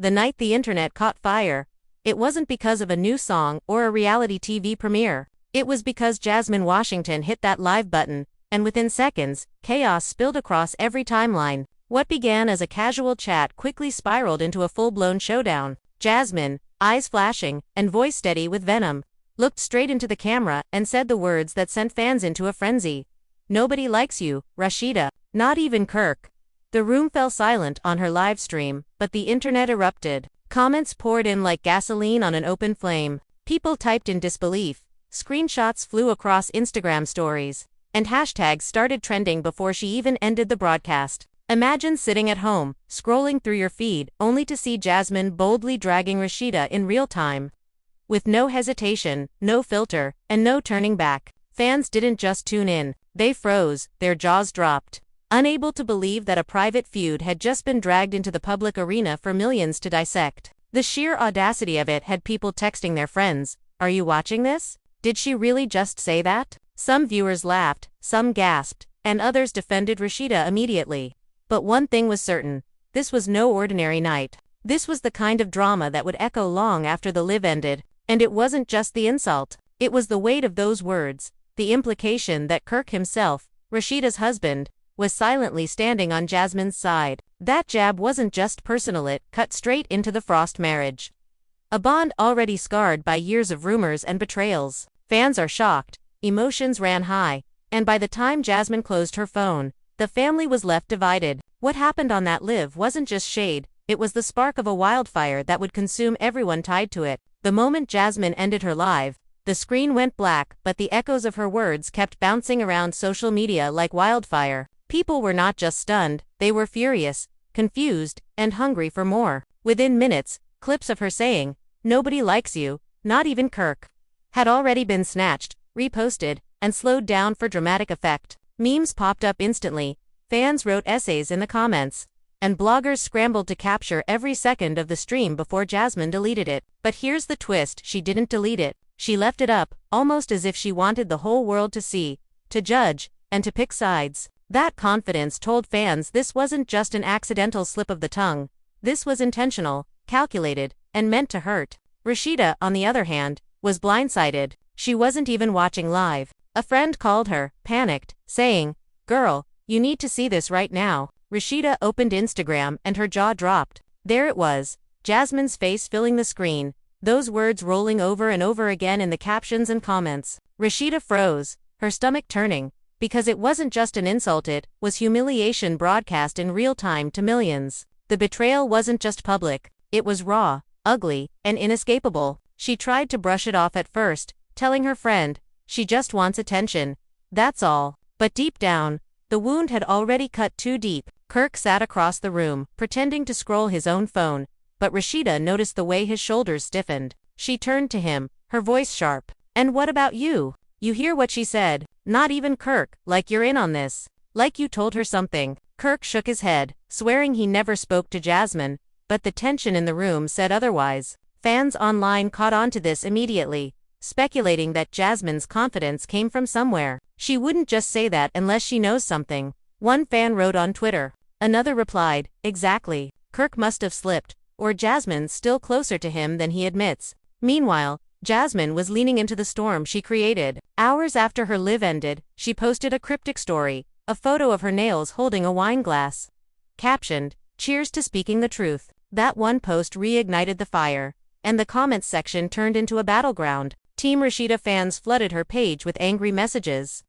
the night the internet caught fire, it wasn't because of a new song or a reality TV premiere. It was because Jasmine Washington hit that live button, and within seconds, chaos spilled across every timeline. What began as a casual chat quickly spiraled into a full-blown showdown. Jasmine, eyes flashing and voice steady with venom, looked straight into the camera and said the words that sent fans into a frenzy. "Nobody likes you, Rashida. Not even Kirk." The room fell silent on her live stream, but the internet erupted. Comments poured in like gasoline on an open flame. People typed in disbelief, screenshots flew across Instagram stories, and hashtags started trending before she even ended the broadcast. Imagine sitting at home, scrolling through your feed, only to see Jasmine boldly dragging Rashida in real time. With no hesitation, no filter, and no turning back. Fans didn't just tune in, they froze, their jaws dropped. Unable to believe that a private feud had just been dragged into the public arena for millions to dissect. The sheer audacity of it had people texting their friends, "Are you watching this? Did she really just say that?" Some viewers laughed, some gasped, and others defended Rashida immediately. But one thing was certain, this was no ordinary night. This was the kind of drama that would echo long after the live ended, and it wasn't just the insult. It was the weight of those words, the implication that Kirk himself, Rashida's husband, was silently standing on Jasmine's side. That jab wasn't just personal, it cut straight into the Frost marriage. A bond already scarred by years of rumors and betrayals. Fans are shocked, emotions ran high, and by the time Jasmine closed her phone, the family was left divided. What happened on that live wasn't just shade, it was the spark of a wildfire that would consume everyone tied to it. The moment Jasmine ended her live, the screen went black, but the echoes of her words kept bouncing around social media like wildfire. People were not just stunned, they were furious, confused, and hungry for more. Within minutes, clips of her saying, "Nobody likes you, not even Kirk," had already been snatched, reposted, and slowed down for dramatic effect. Memes popped up instantly, fans wrote essays in the comments, and bloggers scrambled to capture every second of the stream before Jasmine deleted it. But here's the twist, she didn't delete it. She left it up, almost as if she wanted the whole world to see, to judge, and to pick sides. That confidence told fans this wasn't just an accidental slip of the tongue. This was intentional, calculated, and meant to hurt. Rashida, on the other hand, was blindsided. She wasn't even watching live. A friend called her, panicked, saying, "Girl, you need to see this right now." Rashida opened Instagram and her jaw dropped. There it was, Jasmine's face filling the screen, those words rolling over and over again in the captions and comments. Rashida froze, her stomach turning, because it wasn't just an insult, it was humiliation broadcast in real time to millions. The betrayal wasn't just public, it was raw, ugly, and inescapable. She tried to brush it off at first, telling her friend, "She just wants attention. That's all." But deep down, the wound had already cut too deep. Kirk sat across the room, pretending to scroll his own phone, but Rashida noticed the way his shoulders stiffened. She turned to him, her voice sharp. "And what about you? You hear what she said? Not even Kirk, like you're in on this. Like you told her something." Kirk shook his head, swearing he never spoke to Jasmine, but the tension in the room said otherwise. Fans online caught on to this immediately, speculating that Jasmine's confidence came from somewhere. She wouldn't just say that unless she knows something. One fan wrote on Twitter. Another replied, "Exactly. Kirk must have slipped, or Jasmine's still closer to him than he admits." Meanwhile, Jasmine was leaning into the storm she created. Hours after her live ended, she posted a cryptic story, a photo of her nails holding a wine glass. Captioned, "Cheers to speaking the truth." That one post reignited the fire, and the comments section turned into a battleground. Team Rashida fans flooded her page with angry messages,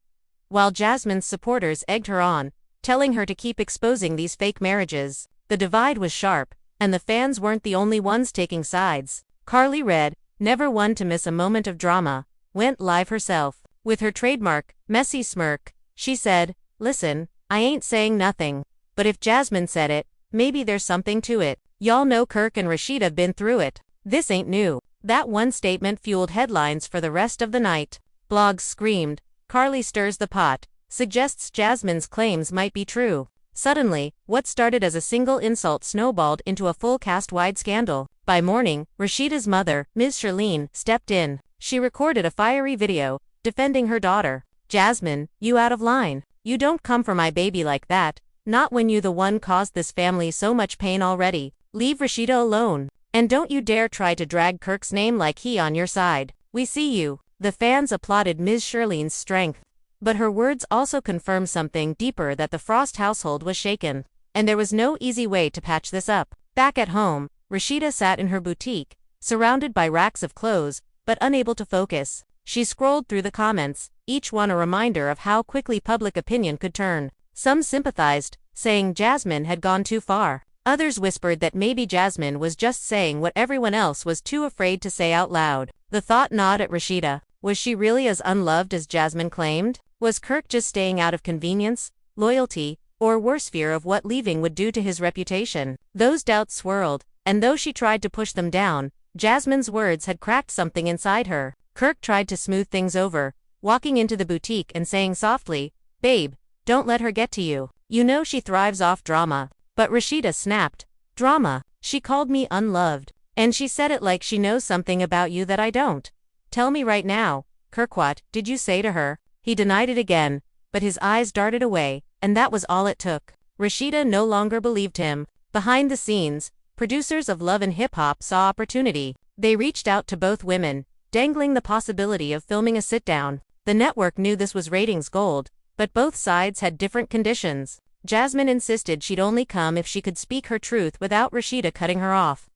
while Jasmine's supporters egged her on, telling her to keep exposing these fake marriages. The divide was sharp, and the fans weren't the only ones taking sides. Carly Red, never one to miss a moment of drama, went live herself. With her trademark, messy smirk, she said, "Listen, I ain't saying nothing, but if Jasmine said it, maybe there's something to it. Y'all know Kirk and Rashida been through it. This ain't new." That one statement fueled headlines for the rest of the night. Blogs screamed, "Carly stirs the pot, suggests Jasmine's claims might be true." Suddenly, what started as a single insult snowballed into a full cast-wide scandal. By morning, Rashida's mother, Ms. Charlene, stepped in. She recorded a fiery video, defending her daughter. "Jasmine, you out of line. You don't come for my baby like that, not when you the one caused this family so much pain already." Leave Rashida alone. And don't you dare try to drag Kirk's name like he on your side. We see you." The fans applauded Ms. Shirleen's strength. But her words also confirmed something deeper, that the Frost household was shaken. And there was no easy way to patch this up. Back at home, Rashida sat in her boutique, surrounded by racks of clothes, but unable to focus. She scrolled through the comments, each one a reminder of how quickly public opinion could turn. Some sympathized, saying Jasmine had gone too far. Others whispered that maybe Jasmine was just saying what everyone else was too afraid to say out loud. The thought gnawed at Rashida. Was she really as unloved as Jasmine claimed? Was Kirk just staying out of convenience, loyalty, or worse, fear of what leaving would do to his reputation? Those doubts swirled, and though she tried to push them down, Jasmine's words had cracked something inside her. Kirk tried to smooth things over, walking into the boutique and saying softly, "Babe, don't let her get to you. You know she thrives off drama." But Rashida snapped. "Drama? She called me unloved. And she said it like she knows something about you that I don't. Tell me right now, Kirk, what did you say to her?" He denied it again, but his eyes darted away, and that was all it took. Rashida no longer believed him. Behind the scenes, producers of Love and Hip Hop saw opportunity. They reached out to both women, dangling the possibility of filming a sit-down. The network knew this was ratings gold, but both sides had different conditions. Jasmine insisted she'd only come if she could speak her truth without Rashida cutting her off,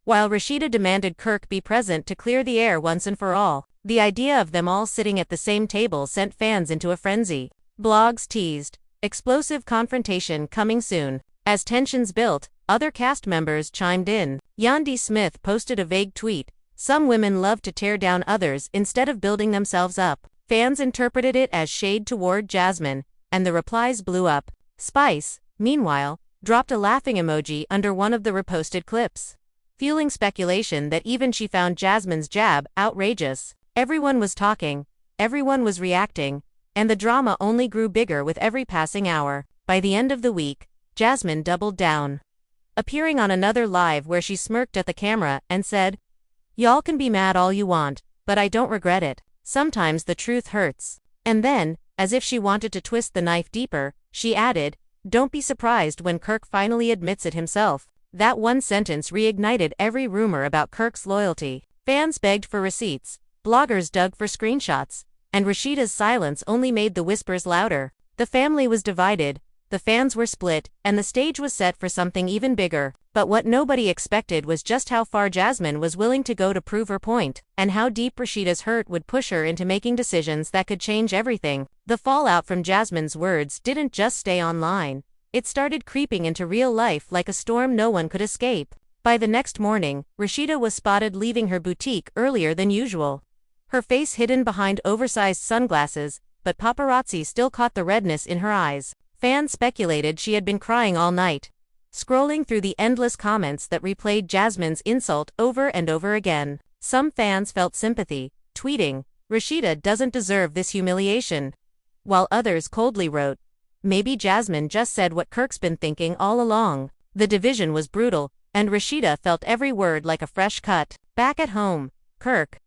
while Rashida demanded Kirk be present to clear the air once and for all. The idea of them all sitting at the same table sent fans into a frenzy. Blogs teased explosive confrontation coming soon. As tensions built, other cast members chimed in. Yandi Smith posted a vague tweet. Some women love to tear down others instead of building themselves up. Fans interpreted it as shade toward Jasmine, and the replies blew up. Spice, meanwhile, dropped a laughing emoji under one of the reposted clips, fueling speculation that even she found Jasmine's jab outrageous. Everyone was talking, everyone was reacting, and the drama only grew bigger with every passing hour. By the end of the week, Jasmine doubled down, appearing on another live where she smirked at the camera and said, "Y'all can be mad all you want, but I don't regret it. Sometimes the truth hurts." And then, as if she wanted to twist the knife deeper, she added, "Don't be surprised when Kirk finally admits it himself." That one sentence reignited every rumor about Kirk's loyalty. Fans begged for receipts, bloggers dug for screenshots, and Rashida's silence only made the whispers louder. The family was divided, the fans were split, and the stage was set for something even bigger. But what nobody expected was just how far Jasmine was willing to go to prove her point, and how deep Rashida's hurt would push her into making decisions that could change everything. The fallout from Jasmine's words didn't just stay online. It started creeping into real life like a storm no one could escape. By the next morning, Rashida was spotted leaving her boutique earlier than usual, her face hidden behind oversized sunglasses, but paparazzi still caught the redness in her eyes. Fans speculated she had been crying all night, scrolling through the endless comments that replayed Jasmine's insult over and over again. Some fans felt sympathy, tweeting, "Rashida doesn't deserve this humiliation," while others coldly wrote, "Maybe Jasmine just said what Kirk's been thinking all along." The division was brutal, and Rashida felt every word like a fresh cut. Back at home, Kirk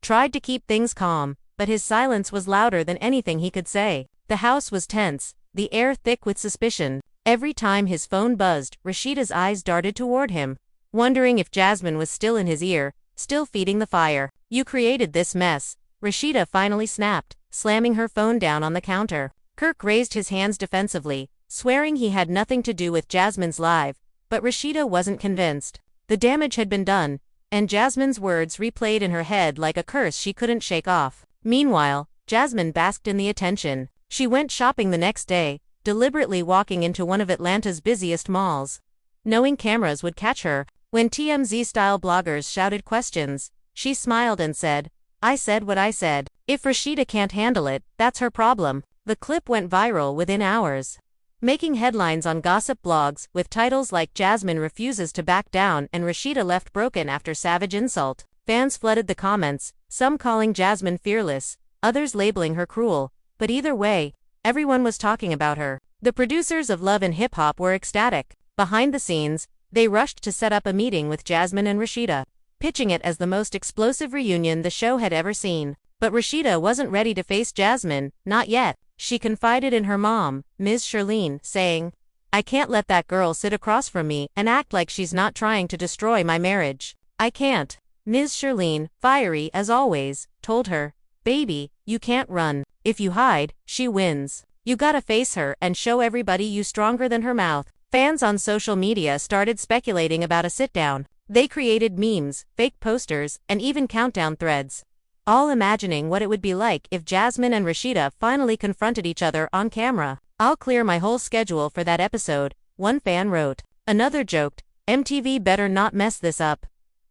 tried to keep things calm, but his silence was louder than anything he could say. The house was tense, the air thick with suspicion. Every time his phone buzzed, Rashida's eyes darted toward him, wondering if Jasmine was still in his ear, still feeding the fire. "You created this mess," Rashida finally snapped, slamming her phone down on the counter. Kirk raised his hands defensively, swearing he had nothing to do with Jasmine's live, but Rashida wasn't convinced. The damage had been done, and Jasmine's words replayed in her head like a curse she couldn't shake off. Meanwhile, Jasmine basked in the attention. She went shopping the next day, deliberately walking into one of Atlanta's busiest malls, knowing cameras would catch her. When TMZ-style bloggers shouted questions, she smiled and said, "I said what I said. If Rashida can't handle it, that's her problem." The clip went viral within hours, making headlines on gossip blogs with titles like "Jasmine refuses to back down" and "Rashida left broken after savage insult." Fans flooded the comments, some calling Jasmine fearless, others labeling her cruel. But either way, everyone was talking about her. The producers of Love and Hip Hop were ecstatic. Behind the scenes, they rushed to set up a meeting with Jasmine and Rashida, pitching it as the most explosive reunion the show had ever seen. But Rashida wasn't ready to face Jasmine, not yet. She confided in her mom, Ms. Shirleen, saying, I can't let that girl sit across from me and act like she's not trying to destroy my marriage. I can't. Ms. Shirlene, fiery as always, told her, "Baby, you can't run. If you hide, she wins. You gotta face her and show everybody you stronger than her mouth." Fans on social media started speculating about a sit-down. They created memes, fake posters, and even countdown threads, all imagining what it would be like if Jasmine and Rashida finally confronted each other on camera. "I'll clear my whole schedule for that episode," one fan wrote. Another joked, "MTV better not mess this up.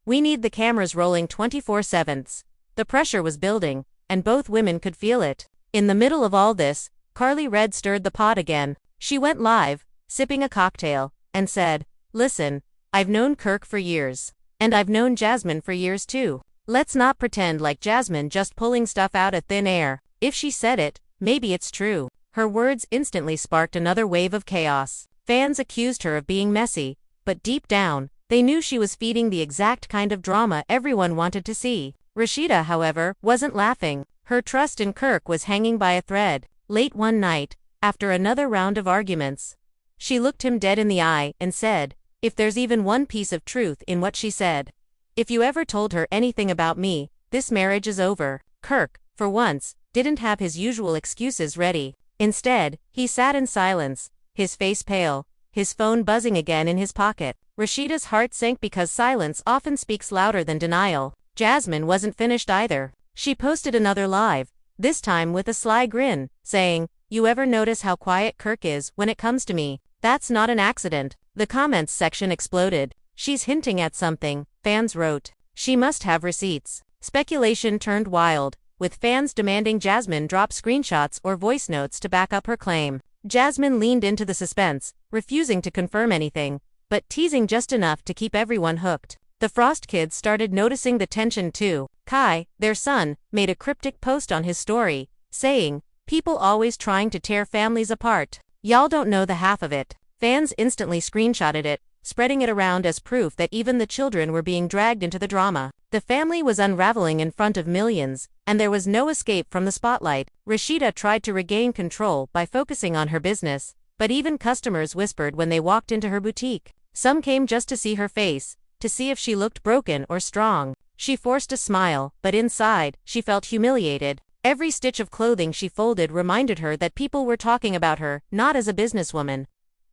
We need the cameras rolling 24/7." The pressure was building, and both women could feel it. In the middle of all this, Carly Red stirred the pot again. She went live, sipping a cocktail, and said, "Listen, I've known Kirk for years. And I've known Jasmine for years too. Let's not pretend like Jasmine just pulling stuff out of thin air. If she said it, maybe it's true." Her words instantly sparked another wave of chaos. Fans accused her of being messy, but deep down, they knew she was feeding the exact kind of drama everyone wanted to see. Rashida, however, wasn't laughing. Her trust in Kirk was hanging by a thread. Late one night, after another round of arguments, she looked him dead in the eye and said, if there's even one piece of truth in what she said, "If you ever told her anything about me, this marriage is over." Kirk, for once, didn't have his usual excuses ready. Instead, he sat in silence, his face pale, his phone buzzing again in his pocket. Rashida's heart sank because silence often speaks louder than denial. Jasmine wasn't finished either. She posted another live, this time with a sly grin, saying, "You ever notice how quiet Kirk is when it comes to me? That's not an accident." The comments section exploded. "She's hinting at something," fans wrote. "She must have receipts." Speculation turned wild, with fans demanding Jasmine drop screenshots or voice notes to back up her claim. Jasmine leaned into the suspense, refusing to confirm anything, but teasing just enough to keep everyone hooked. The Frost kids started noticing the tension too. Kai, their son, made a cryptic post on his story, saying, "People always trying to tear families apart. Y'all don't know the half of it." Fans instantly screenshotted it, spreading it around as proof that even the children were being dragged into the drama. The family was unraveling in front of millions, and there was no escape from the spotlight. Rashida tried to regain control by focusing on her business, but even customers whispered when they walked into her boutique. Some came just to see her face, to see if she looked broken or strong. She forced a smile, but inside, she felt humiliated. Every stitch of clothing she folded reminded her that people were talking about her, not as a businesswoman,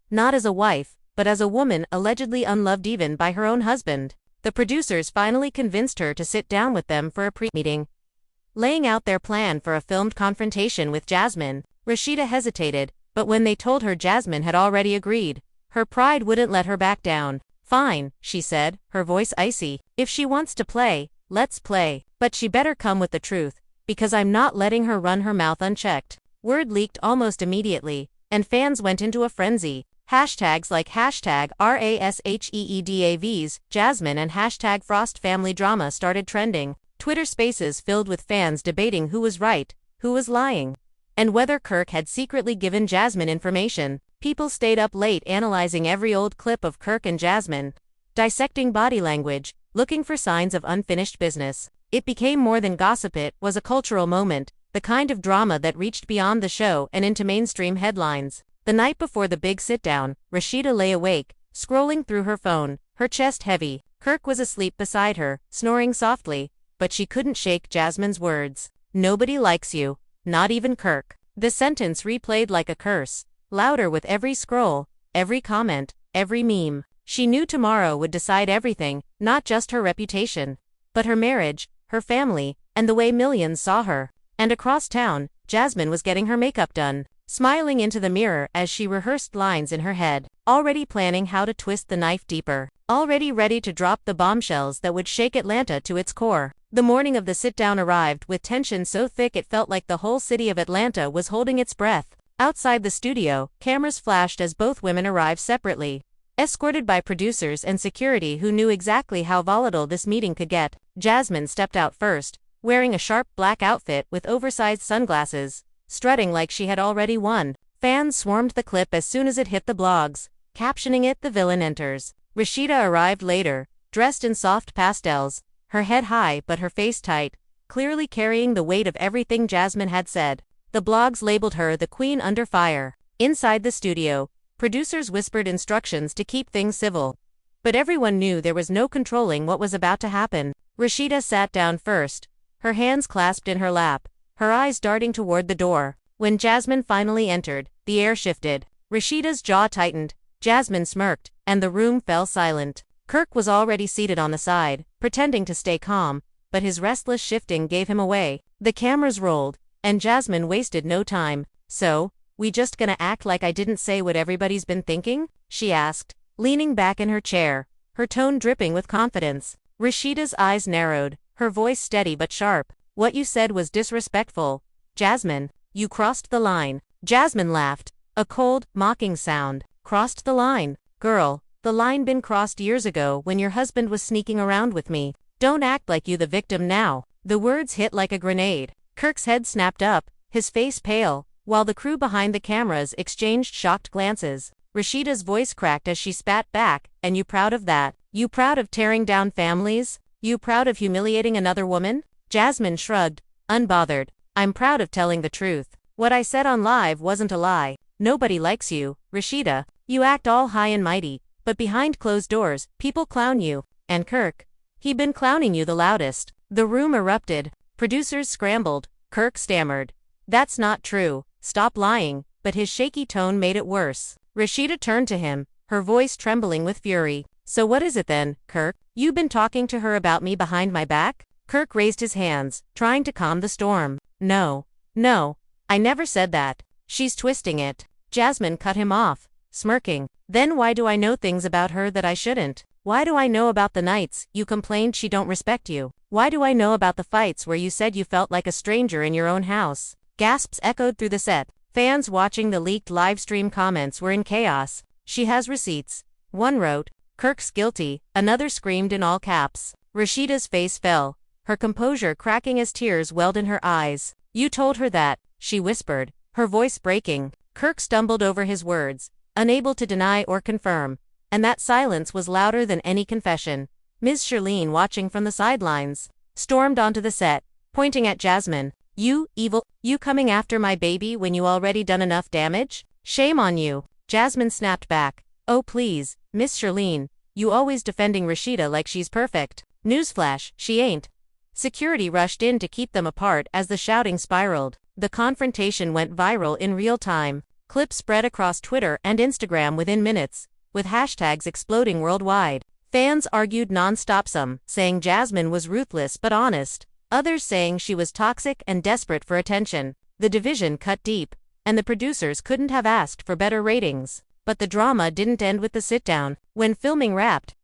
not as a wife, but as a woman allegedly unloved even by her own husband. The producers finally convinced her to sit down with them for a pre-meeting, laying out their plan for a filmed confrontation with Jasmine. Rashida hesitated, but when they told her Jasmine had already agreed, her pride wouldn't let her back down. "Fine," she said, her voice icy. "If she wants to play, let's play. But she better come with the truth, because I'm not letting her run her mouth unchecked." Word leaked almost immediately, and fans went into a frenzy. Hashtags like hashtag RASHEEDAVs, Jasmine and hashtag Frost Family Drama started trending. Twitter spaces filled with fans debating who was right, who was lying, and whether Kirk had secretly given Jasmine information. People stayed up late analyzing every old clip of Kirk and Jasmine, dissecting body language, looking for signs of unfinished business. It became more than gossip, it was a cultural moment, the kind of drama that reached beyond the show and into mainstream headlines. The night before the big sit-down, Rashida lay awake, scrolling through her phone, her chest heavy. Kirk was asleep beside her, snoring softly, but she couldn't shake Jasmine's words. "Nobody likes you, not even Kirk." The sentence replayed like a curse, louder with every scroll, every comment, every meme. She knew tomorrow would decide everything, not just her reputation, but her marriage, her family, and the way millions saw her. And across town, Jasmine was getting her makeup done, smiling into the mirror as she rehearsed lines in her head, already planning how to twist the knife deeper, already ready to drop the bombshells that would shake Atlanta to its core. The morning of the sit-down arrived with tension so thick it felt like the whole city of Atlanta was holding its breath. Outside the studio, cameras flashed as both women arrived separately, escorted by producers and security who knew exactly how volatile this meeting could get. Jasmine stepped out first, wearing a sharp black outfit with oversized sunglasses, strutting like she had already won. Fans swarmed the clip as soon as it hit the blogs, captioning it "The Villain Enters." Rashida arrived later, dressed in soft pastels, her head high but her face tight, clearly carrying the weight of everything Jasmine had said. The blogs labeled her the Queen Under Fire. Inside the studio, Producers whispered instructions to keep things civil. But everyone knew there was no controlling what was about to happen. Rashida sat down first, her hands clasped in her lap, her eyes darting toward the door. When Jasmine finally entered, the air shifted. Rashida's jaw tightened, Jasmine smirked, and the room fell silent. Kirk was already seated on the side, pretending to stay calm, but his restless shifting gave him away. The cameras rolled, and Jasmine wasted no time. "So, we just gonna act like I didn't say what everybody's been thinking?" she asked, leaning back in her chair, her tone dripping with confidence. Rashida's eyes narrowed, her voice steady but sharp. "What you said was disrespectful, Jasmine. You crossed the line." Jasmine laughed, a cold, mocking sound. "Crossed the line? Girl, the line been crossed years ago when your husband was sneaking around with me. Don't act like you the victim now." The words hit like a grenade. Kirk's head snapped up, his face pale, while the crew behind the cameras exchanged shocked glances. Rashida's voice cracked as she spat back, "And you proud of that? You proud of tearing down families? You proud of humiliating another woman?" Jasmine shrugged, unbothered. "I'm proud of telling the truth. What I said on live wasn't a lie. Nobody likes you, Rashida. You act all high and mighty, but behind closed doors, people clown you. And Kirk, he been clowning you the loudest." The room erupted. Producers scrambled. Kirk stammered, "That's not true. Stop lying," but his shaky tone made it worse. Rashida turned to him, her voice trembling with fury. "So what is it then, Kirk? You been talking to her about me behind my back?" Kirk raised his hands, trying to calm the storm. No, I never said that. She's twisting it." Jasmine cut him off, smirking. "Then why do I know things about her that I shouldn't? Why do I know about the nights you complained she don't respect you? Why do I know about the fights where you said you felt like a stranger in your own house?" Gasps echoed through the set. Fans watching the leaked livestream comments were in chaos. "She has receipts," one wrote. "Kirk's guilty," another screamed in all caps. Rashida's face fell, her composure cracking as tears welled in her eyes. "You told her that," she whispered, her voice breaking. Kirk stumbled over his words, unable to deny or confirm, and that silence was louder than any confession. Ms. Shirlene, watching from the sidelines, stormed onto the set, pointing at Jasmine. "You evil, you coming after my baby when you already done enough damage? Shame on you." Jasmine snapped back. "Oh please, Miss Shirlene, you always defending Rashida like she's perfect. Newsflash, she ain't." Security rushed in to keep them apart as the shouting spiraled. The confrontation went viral in real time. Clips spread across Twitter and Instagram within minutes, with hashtags exploding worldwide. Fans argued non-stop, some saying Jasmine was ruthless but honest, others saying she was toxic and desperate for attention. The division cut deep, and the producers couldn't have asked for better ratings. But the drama didn't end with the sit-down. When filming wrapped,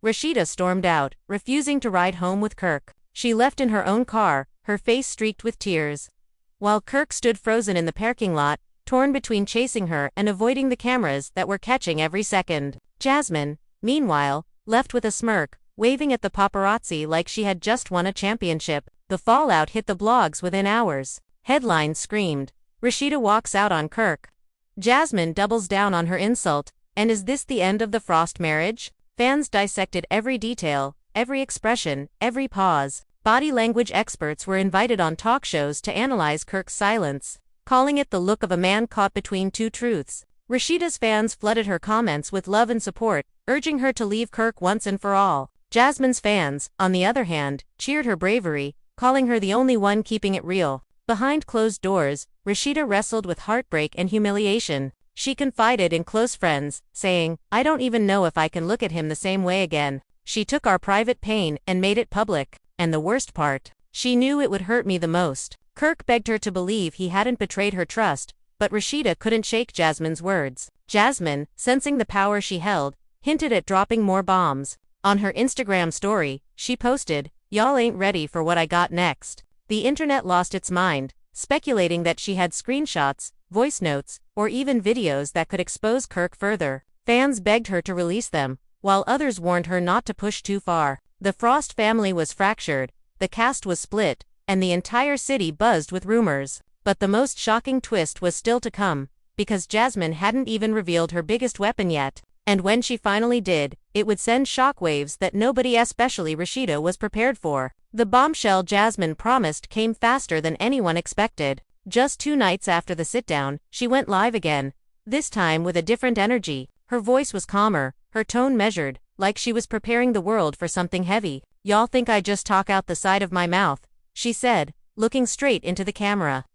Rashida stormed out, refusing to ride home with Kirk. She left in her own car, her face streaked with tears, while Kirk stood frozen in the parking lot, torn between chasing her and avoiding the cameras that were catching every second. Jasmine, meanwhile, left with a smirk, waving at the paparazzi like she had just won a championship. The fallout hit the blogs within hours. Headlines screamed, "Rashida walks out on Kirk." Jasmine doubles down on her insult, and is this the end of the Frost marriage? Fans dissected every detail, every expression, every pause. Body language experts were invited on talk shows to analyze Kirk's silence, calling it the look of a man caught between two truths. Rashida's fans flooded her comments with love and support, urging her to leave Kirk once and for all. Jasmine's fans, on the other hand, cheered her bravery, calling her the only one keeping it real. Behind closed doors, Rashida wrestled with heartbreak and humiliation. She confided in close friends, saying, "I don't even know if I can look at him the same way again. She took our private pain and made it public. And the worst part, she knew it would hurt me the most." Kirk begged her to believe he hadn't betrayed her trust, but Rashida couldn't shake Jasmine's words. Jasmine, sensing the power she held, hinted at dropping more bombs. On her Instagram story, she posted, "Y'all ain't ready for what I got next." The internet lost its mind, speculating that she had screenshots, voice notes, or even videos that could expose Kirk further. Fans begged her to release them, while others warned her not to push too far. The Frost family was fractured, the cast was split, and the entire city buzzed with rumors. But the most shocking twist was still to come, because Jasmine hadn't even revealed her biggest weapon yet. And when she finally did, it would send shockwaves that nobody, especially Rashida, was prepared for. The bombshell Jasmine promised came faster than anyone expected. Just 2 nights after the sit-down, she went live again, this time with a different energy. Her voice was calmer, her tone measured, like she was preparing the world for something heavy. "Y'all think I just talk out the side of my mouth," she said, looking straight into the camera.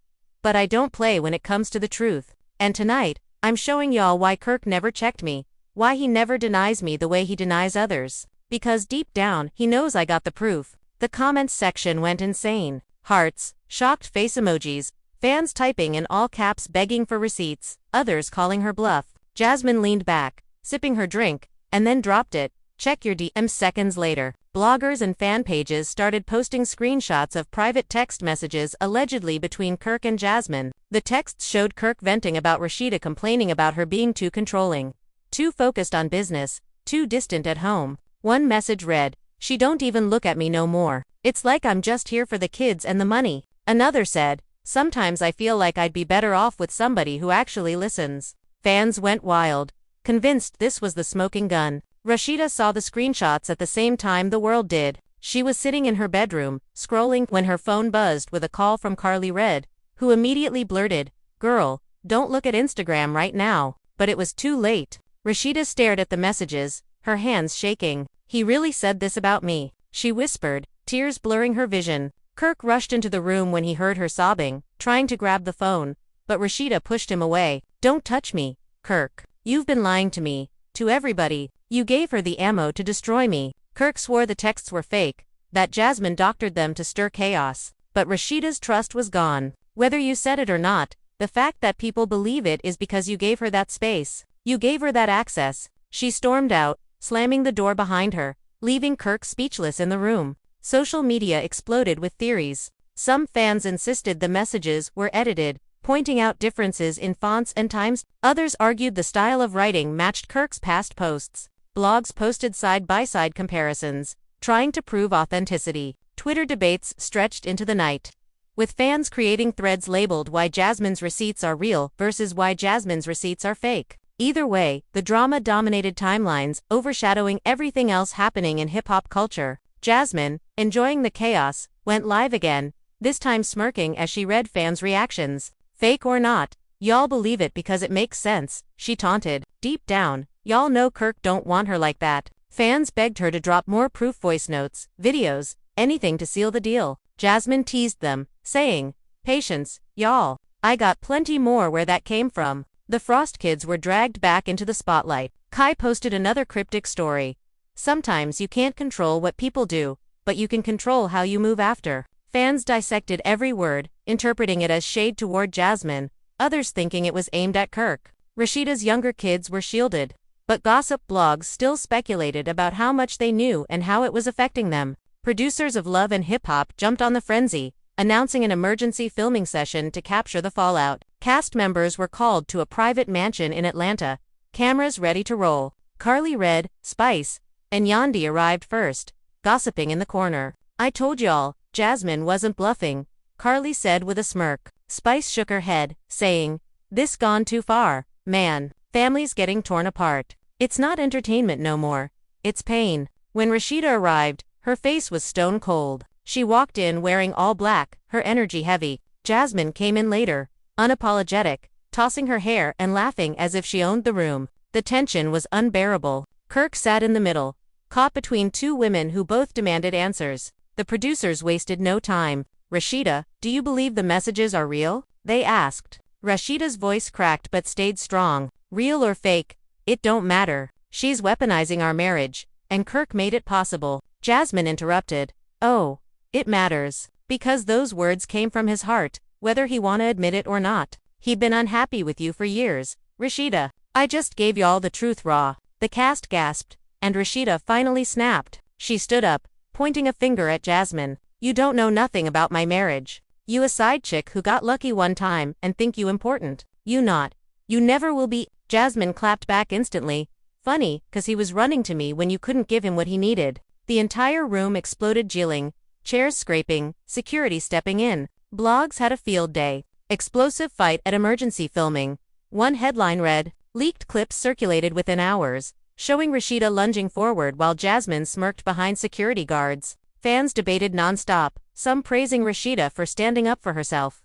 "But I don't play when it comes to the truth. And tonight, I'm showing y'all why Kirk never checked me, why he never denies me the way he denies others. Because deep down, he knows I got the proof." The comments section went insane. Hearts, shocked face emojis, fans typing in all caps begging for receipts, others calling her bluff. Jasmine leaned back, sipping her drink, and then dropped it. "Check your DMs." Seconds later, bloggers and fan pages started posting screenshots of private text messages allegedly between Kirk and Jasmine. The texts showed Kirk venting about Rashida complaining about her being too controlling, too focused on business, too distant at home. One message read, "She don't even look at me no more. It's like I'm just here for the kids and the money." Another said, "Sometimes I feel like I'd be better off with somebody who actually listens." Fans went wild, convinced this was the smoking gun. Rashida saw the screenshots at the same time the world did. She was sitting in her bedroom, scrolling, when her phone buzzed with a call from Carly Red, who immediately blurted, "Girl, don't look at Instagram right now." But it was too late. Rashida stared at the messages, her hands shaking. "He really said this about me," she whispered, tears blurring her vision. Kirk rushed into the room when he heard her sobbing, trying to grab the phone, but Rashida pushed him away. "Don't touch me, Kirk. You've been lying to me, to everybody. You gave her the ammo to destroy me." Kirk swore the texts were fake, that Jasmine doctored them to stir chaos. But Rashida's trust was gone. "Whether you said it or not, the fact that people believe it is because you gave her that space. You gave her that access." She stormed out, slamming the door behind her, leaving Kirk speechless in the room. Social media exploded with theories. Some fans insisted the messages were edited, pointing out differences in fonts and times. Others argued the style of writing matched Kirk's past posts. Blogs posted side-by-side comparisons, trying to prove authenticity. Twitter debates stretched into the night, with fans creating threads labeled "Why Jasmine's receipts are real" versus "Why Jasmine's receipts are fake." Either way, the drama dominated timelines, overshadowing everything else happening in hip-hop culture. Jasmine, enjoying the chaos, went live again, this time smirking as she read fans' reactions. "Fake or not, y'all believe it because it makes sense," she taunted. "Deep down, y'all know Kirk don't want her like that." Fans begged her to drop more proof, voice notes, videos, anything to seal the deal. Jasmine teased them, saying, "Patience, y'all. I got plenty more where that came from." The Frost kids were dragged back into the spotlight. Kai posted another cryptic story. "Sometimes you can't control what people do, but you can control how you move after." Fans dissected every word, interpreting it as shade toward Jasmine, others thinking it was aimed at Kirk. Rashida's younger kids were shielded, but gossip blogs still speculated about how much they knew and how it was affecting them. Producers of Love and Hip Hop jumped on the frenzy, announcing an emergency filming session to capture the fallout. Cast members were called to a private mansion in Atlanta, cameras ready to roll. Carly Red, Spice, and Yandi arrived first, gossiping in the corner. "I told y'all, Jasmine wasn't bluffing," Carly said with a smirk. Spice shook her head, saying, "This gone too far, man. Families getting torn apart. It's not entertainment no more. It's pain." When Rashida arrived, her face was stone cold. She walked in wearing all black, her energy heavy. Jasmine came in later, unapologetic, tossing her hair and laughing as if she owned the room. The tension was unbearable. Kirk sat in the middle, caught between two women who both demanded answers. The producers wasted no time. "Rashida, do you believe the messages are real?" they asked. Rashida's voice cracked but stayed strong. "Real or fake, it don't matter. She's weaponizing our marriage, and Kirk made it possible." Jasmine interrupted. "Oh, it matters. Because those words came from his heart, whether he wanna admit it or not. He'd been unhappy with you for years, Rashida. I just gave y'all the truth raw." The cast gasped, and Rashida finally snapped. She stood up, pointing a finger at Jasmine. "You don't know nothing about my marriage. You a side chick who got lucky one time and think you important. You not. You never will be." Jasmine clapped back instantly. "Funny, 'cause he was running to me when you couldn't give him what he needed." The entire room exploded, jeering, chairs scraping, security stepping in. Blogs had a field day. Explosive fight at emergency filming. One headline read, "Leaked clips circulated within hours," showing Rashida lunging forward while Jasmine smirked behind security guards. Fans debated nonstop, some praising Rashida for standing up for herself,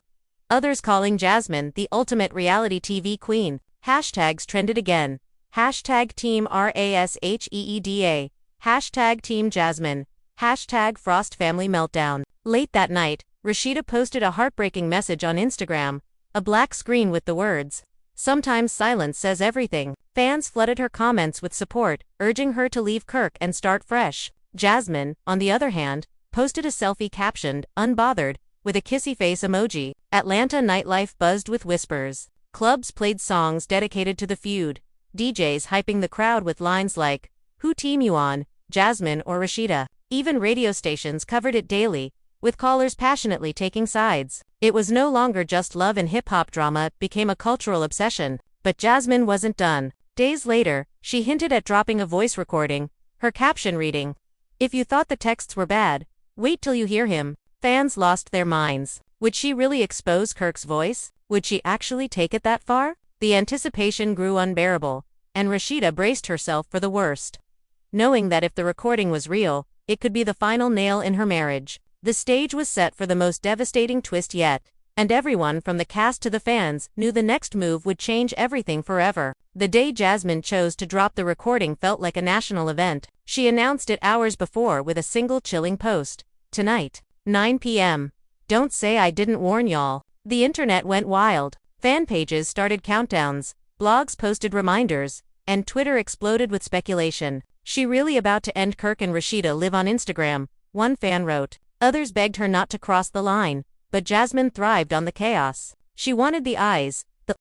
others calling Jasmine the ultimate reality TV queen. Hashtags trended again. Hashtag Team Rasheeda. Hashtag Team Jasmine. Hashtag Frost Family Meltdown. Late that night, Rashida posted a heartbreaking message on Instagram, a black screen with the words, "Sometimes silence says everything." Fans flooded her comments with support, urging her to leave Kirk and start fresh. Jasmine, on the other hand, posted a selfie captioned, "Unbothered," with a kissy face emoji. Atlanta nightlife buzzed with whispers. Clubs played songs dedicated to the feud, DJs hyping the crowd with lines like, "Who team you on, Jasmine or Rashida?" Even radio stations covered it daily, with callers passionately taking sides. It was no longer just love and hip-hop drama, it became a cultural obsession. But Jasmine wasn't done. Days later, she hinted at dropping a voice recording, her caption reading, "If you thought the texts were bad, wait till you hear him." Fans lost their minds. Would she really expose Kirk's voice? Would she actually take it that far? The anticipation grew unbearable, and Rashida braced herself for the worst, knowing that if the recording was real, it could be the final nail in her marriage. The stage was set for the most devastating twist yet, and everyone from the cast to the fans knew the next move would change everything forever. The day Jasmine chose to drop the recording felt like a national event. She announced it hours before with a single chilling post. "Tonight, 9 p.m. Don't say I didn't warn y'all." The internet went wild. Fan pages started countdowns, blogs posted reminders, and Twitter exploded with speculation. "She really about to end Kirk and Rashida live on Instagram," one fan wrote. Others begged her not to cross the line, but Jasmine thrived on the chaos. She wanted the eyes, the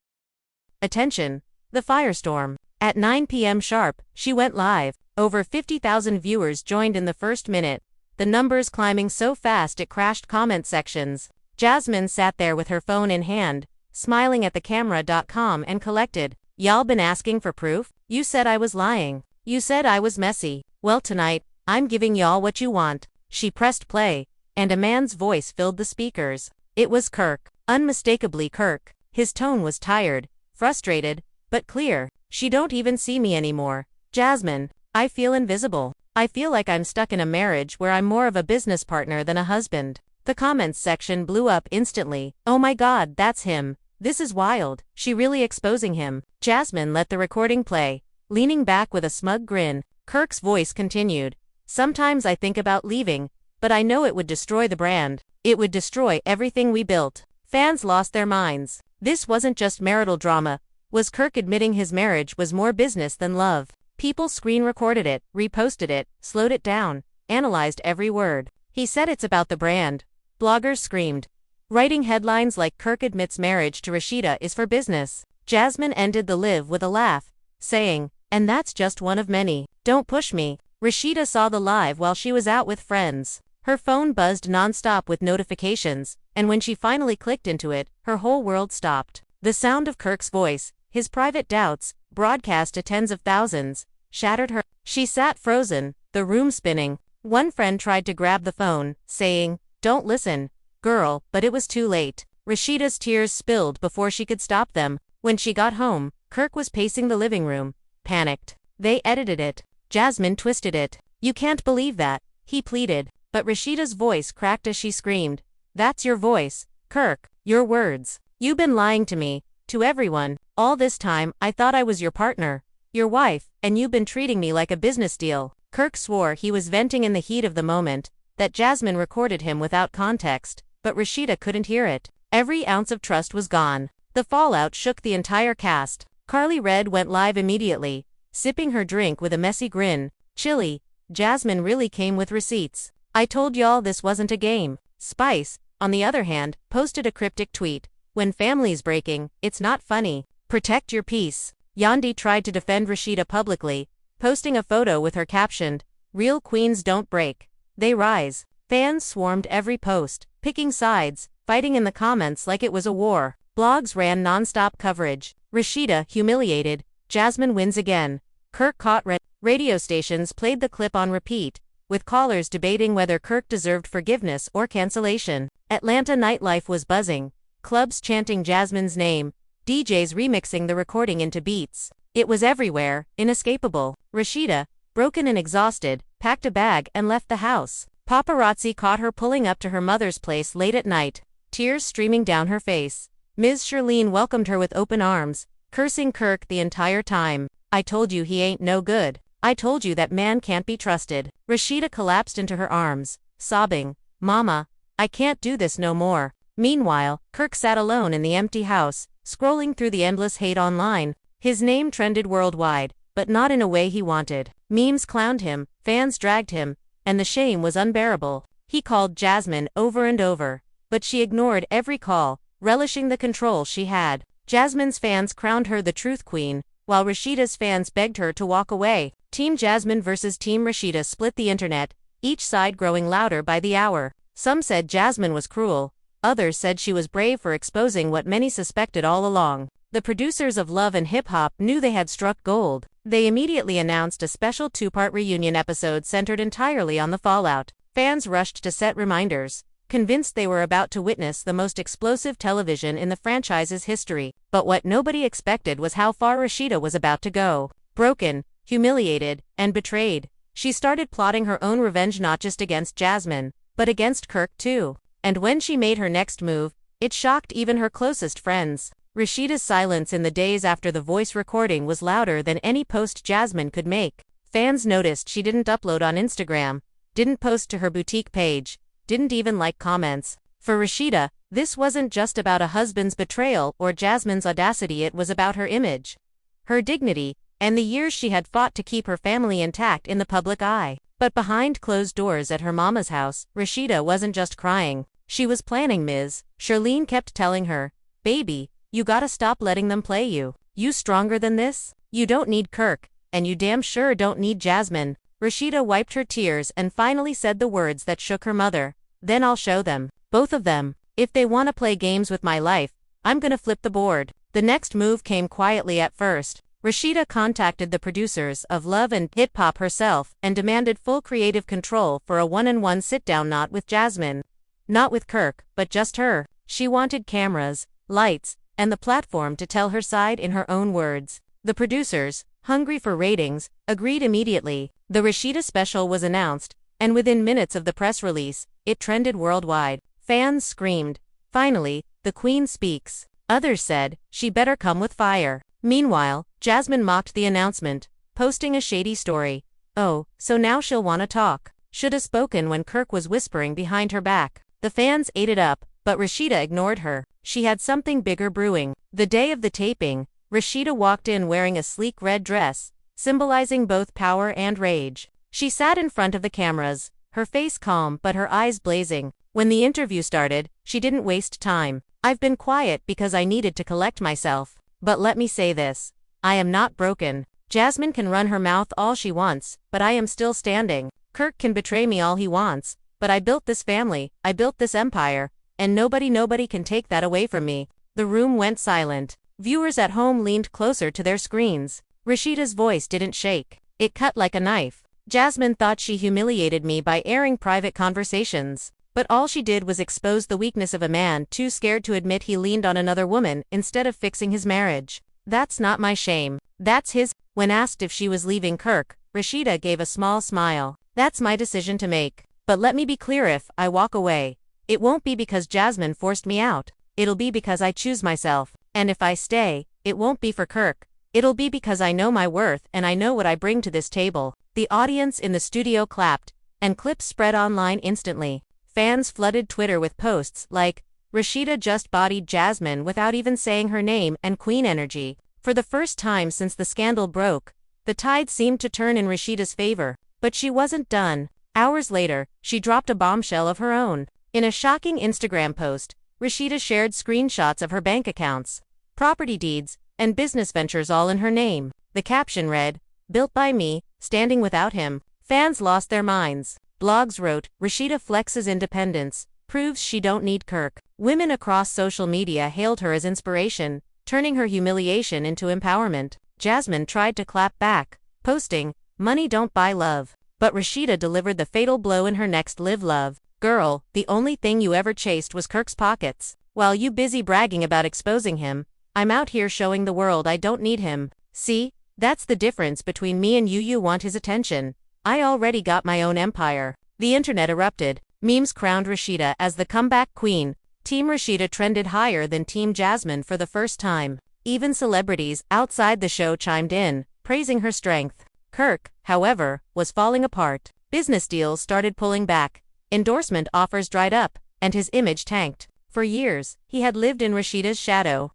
attention, the firestorm. At 9 p.m. sharp, she went live. Over 50,000 viewers joined in the first minute, the numbers climbing so fast it crashed comment sections. Jasmine sat there with her phone in hand, smiling at the camera.com and collected, "Y'all been asking for proof? You said I was lying. You said I was messy. Well tonight, I'm giving y'all what you want." She pressed play, and a man's voice filled the speakers. It was Kirk. Unmistakably Kirk. His tone was tired, frustrated, but clear. "She don't even see me anymore. Jasmine, I feel invisible. I feel like I'm stuck in a marriage where I'm more of a business partner than a husband." The comments section blew up instantly. "Oh my god, that's him. This is wild. She really exposing him." Jasmine let the recording play, leaning back with a smug grin. Kirk's voice continued, "Sometimes I think about leaving, but I know it would destroy the brand. It would destroy everything we built." Fans lost their minds. This wasn't just marital drama. Was Kirk admitting his marriage was more business than love? People screen recorded it, reposted it, slowed it down, analyzed every word. "He said it's about the brand." Bloggers screamed, writing headlines like "Kirk admits marriage to Rashida is for business." Jasmine ended the live with a laugh, saying, "And that's just one of many. Don't push me." Rashida saw the live while she was out with friends. Her phone buzzed nonstop with notifications, and when she finally clicked into it, her whole world stopped. The sound of Kirk's voice, his private doubts, broadcast to tens of thousands, shattered her. She sat frozen, the room spinning. One friend tried to grab the phone, saying, "Don't listen, girl," but it was too late. Rashida's tears spilled before she could stop them. When she got home, Kirk was pacing the living room, panicked. "They edited it. Jasmine twisted it. You can't believe that," he pleaded. But Rashida's voice cracked as she screamed, "That's your voice, Kirk, your words. You've been lying to me, to everyone. All this time, I thought I was your partner, your wife, and you've been treating me like a business deal." Kirk swore he was venting in the heat of the moment, that Jasmine recorded him without context, but Rashida couldn't hear it. Every ounce of trust was gone. The fallout shook the entire cast. Carly Red went live immediately, sipping her drink with a messy grin. "Chilly, Jasmine really came with receipts. I told y'all this wasn't a game." Spice, on the other hand, posted a cryptic tweet, "When family's breaking, it's not funny. Protect your peace." Yandi tried to defend Rashida publicly, posting a photo with her captioned, "Real queens don't break. They rise." Fans swarmed every post, picking sides, fighting in the comments like it was a war. Blogs ran non-stop coverage. Rashida humiliated, Jasmine wins again. Kirk caught red. Radio stations played the clip on repeat, with callers debating whether Kirk deserved forgiveness or cancellation. Atlanta nightlife was buzzing, clubs chanting Jasmine's name, DJs remixing the recording into beats. It was everywhere, inescapable. Rashida, broken and exhausted, packed a bag and left the house. Paparazzi caught her pulling up to her mother's place late at night, tears streaming down her face. Ms. Shirlene welcomed her with open arms, cursing Kirk the entire time. "I told you he ain't no good. I told you that man can't be trusted." Rashida collapsed into her arms, sobbing, "Mama, I can't do this no more." Meanwhile, Kirk sat alone in the empty house, scrolling through the endless hate online. His name trended worldwide, but not in a way he wanted. Memes clowned him, fans dragged him, and the shame was unbearable. He called Jasmine over and over, but she ignored every call, relishing the control she had. Jasmine's fans crowned her the truth queen, while Rashida's fans begged her to walk away. Team Jasmine versus Team Rashida split the internet, each side growing louder by the hour. Some said Jasmine was cruel, others said she was brave for exposing what many suspected all along. The producers of Love and Hip Hop knew they had struck gold. They immediately announced a special two-part reunion episode centered entirely on the fallout. Fans rushed to set reminders, convinced they were about to witness the most explosive television in the franchise's history. But what nobody expected was how far Rashida was about to go. Broken, humiliated, and betrayed, she started plotting her own revenge not just against Jasmine, but against Kirk too. And when she made her next move, it shocked even her closest friends. Rashida's silence in the days after the voice recording was louder than any post Jasmine could make. Fans noticed she didn't upload on Instagram, didn't post to her boutique page, didn't even like comments. For Rashida, this wasn't just about a husband's betrayal or Jasmine's audacity, it was about her image, her dignity, and the years she had fought to keep her family intact in the public eye. But behind closed doors at her mama's house, Rashida wasn't just crying. She was planning. Ms. Charlene kept telling her, "Baby, you gotta stop letting them play you. You stronger than this? You don't need Kirk, and you damn sure don't need Jasmine." Rashida wiped her tears and finally said the words that shook her mother. "Then I'll show them. Both of them. If they wanna play games with my life, I'm gonna flip the board." The next move came quietly at first. Rashida contacted the producers of Love and Hip Hop herself and demanded full creative control for a one-on-one sit-down, not with Jasmine, not with Kirk, but just her. She wanted cameras, lights, and the platform to tell her side in her own words. The producers, hungry for ratings, agreed immediately. The Rashida special was announced, and within minutes of the press release, it trended worldwide. Fans screamed, "Finally, the Queen speaks." Others said, "She better come with fire." Meanwhile, Jasmine mocked the announcement, posting a shady story. "Oh, so now she'll wanna talk. Shoulda spoken when Kirk was whispering behind her back." The fans ate it up, but Rashida ignored her. She had something bigger brewing. The day of the taping, Rashida walked in wearing a sleek red dress, symbolizing both power and rage. She sat in front of the cameras, her face calm but her eyes blazing. When the interview started, she didn't waste time. "I've been quiet because I needed to collect myself. But let me say this. I am not broken. Jasmine can run her mouth all she wants, but I am still standing. Kirk can betray me all he wants, but I built this family, I built this empire, and nobody can take that away from me." The room went silent. Viewers at home leaned closer to their screens. Rashida's voice didn't shake. It cut like a knife. "Jasmine thought she humiliated me by airing private conversations. But all she did was expose the weakness of a man too scared to admit he leaned on another woman instead of fixing his marriage. That's not my shame. That's his." When asked if she was leaving Kirk, Rashida gave a small smile. "That's my decision to make. But let me be clear, if I walk away, it won't be because Jasmine forced me out. It'll be because I choose myself. And if I stay, it won't be for Kirk. It'll be because I know my worth and I know what I bring to this table." The audience in the studio clapped, and clips spread online instantly. Fans flooded Twitter with posts like, "Rashida just bodied Jasmine without even saying her name," and "Queen energy." For the first time since the scandal broke, the tide seemed to turn in Rashida's favor. But she wasn't done. Hours later, she dropped a bombshell of her own. In a shocking Instagram post, Rashida shared screenshots of her bank accounts, property deeds, and business ventures all in her name. The caption read, "Built by me, standing without him." Fans lost their minds. Blogs wrote, "Rashida flexes independence, proves she don't need Kirk." Women across social media hailed her as inspiration, turning her humiliation into empowerment. Jasmine tried to clap back, posting, "Money don't buy love." But Rashida delivered the fatal blow in her next Live Love. "Girl, the only thing you ever chased was Kirk's pockets. While you busy bragging about exposing him, I'm out here showing the world I don't need him. See, that's the difference between me and you. You want his attention. I already got my own empire." The internet erupted. Memes crowned Rashida as the comeback queen. Team Rashida trended higher than Team Jasmine for the first time. Even celebrities outside the show chimed in, praising her strength. Kirk, however, was falling apart. Business deals started pulling back, endorsement offers dried up, and his image tanked. For years, he had lived in Rashida's shadow.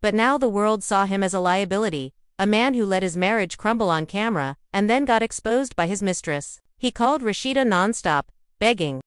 But now the world saw him as a liability, a man who let his marriage crumble on camera, and then got exposed by his mistress. He called Rashida nonstop, begging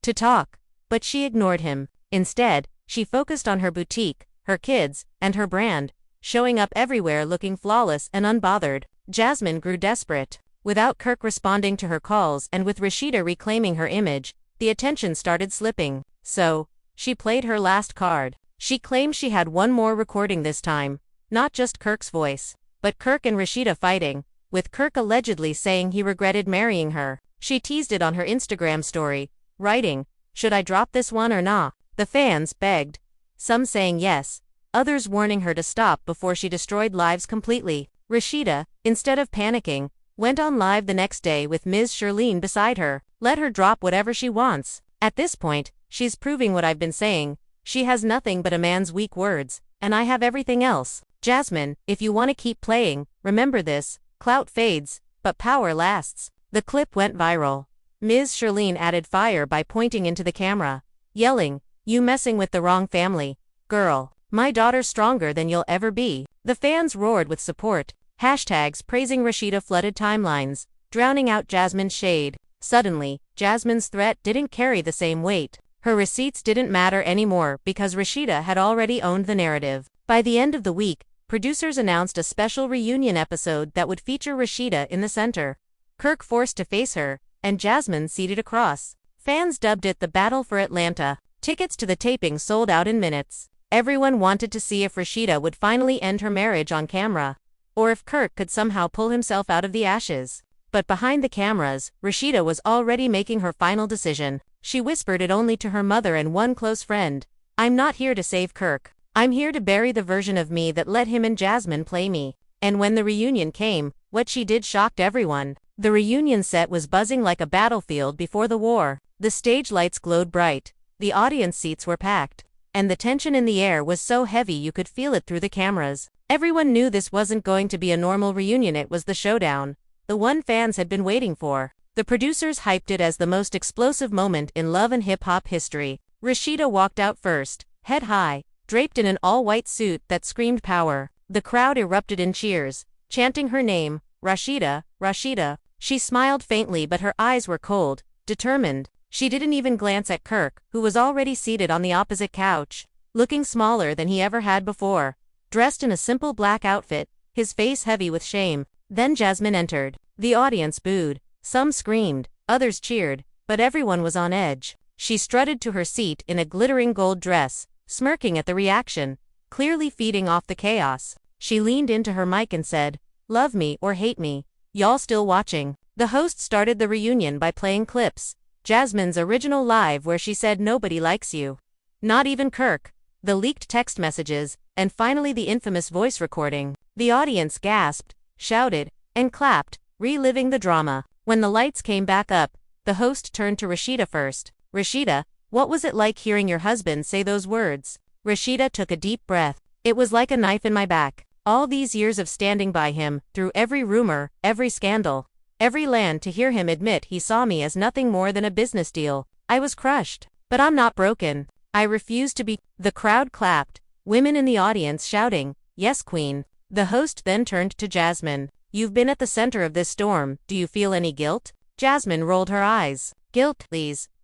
to talk, but she ignored him. Instead, she focused on her boutique, her kids, and her brand, showing up everywhere looking flawless and unbothered. Jasmine grew desperate. Without Kirk responding to her calls and with Rashida reclaiming her image, the attention started slipping. So, she played her last card. She claimed she had one more recording this time, not just Kirk's voice, but Kirk and Rashida fighting, with Kirk allegedly saying he regretted marrying her. She teased it on her Instagram story, writing, "Should I drop this one or nah?" The fans begged, some saying yes, others warning her to stop before she destroyed lives completely. Rashida, instead of panicking, went on live the next day with Ms. Shirlene beside her. Let her drop whatever she wants. At this point, she's proving what I've been saying. She has nothing but a man's weak words, and I have everything else. Jasmine, if you want to keep playing, remember this, clout fades, but power lasts. The clip went viral. Ms. Shirlene added fire by pointing into the camera, yelling, "You messing with the wrong family, girl. My daughter's stronger than you'll ever be." The fans roared with support. Hashtags praising Rashida flooded timelines, drowning out Jasmine's shade. Suddenly, Jasmine's threat didn't carry the same weight. Her receipts didn't matter anymore because Rashida had already owned the narrative. By the end of the week, producers announced a special reunion episode that would feature Rashida in the center. Kirk forced to face her, and Jasmine seated across. Fans dubbed it the Battle for Atlanta. Tickets to the taping sold out in minutes. Everyone wanted to see if Rashida would finally end her marriage on camera, or if Kirk could somehow pull himself out of the ashes. But behind the cameras, Rashida was already making her final decision. She whispered it only to her mother and one close friend. "I'm not here to save Kirk. I'm here to bury the version of me that let him and Jasmine play me." And when the reunion came, what she did shocked everyone. The reunion set was buzzing like a battlefield before the war. The stage lights glowed bright, the audience seats were packed, and the tension in the air was so heavy you could feel it through the cameras. Everyone knew this wasn't going to be a normal reunion, it was the showdown, the one fans had been waiting for. The producers hyped it as the most explosive moment in love and hip-hop history. Rashida walked out first, head high, draped in an all-white suit that screamed power. The crowd erupted in cheers, chanting her name, Rashida, Rashida. She smiled faintly but her eyes were cold, determined. She didn't even glance at Kirk, who was already seated on the opposite couch, looking smaller than he ever had before, dressed in a simple black outfit, his face heavy with shame. Then Jasmine entered. The audience booed, some screamed, others cheered, but everyone was on edge. She strutted to her seat in a glittering gold dress, smirking at the reaction, clearly feeding off the chaos. She leaned into her mic and said, "Love me or hate me, y'all still watching?" The host started the reunion by playing clips. Jasmine's original live where she said nobody likes you, not even Kirk, the leaked text messages, and finally the infamous voice recording. The audience gasped, shouted, and clapped, reliving the drama. When the lights came back up, the host turned to Rashida first. "Rashida, what was it like hearing your husband say those words?" Rashida took a deep breath. "It was like a knife in my back. All these years of standing by him, through every rumor, every scandal, every land, to hear him admit he saw me as nothing more than a business deal. I was crushed. But I'm not broken. I refuse to be." The crowd clapped, women in the audience shouting, "Yes, Queen." The host then turned to Jasmine. "You've been at the center of this storm, do you feel any guilt?" Jasmine rolled her eyes. "Guilt,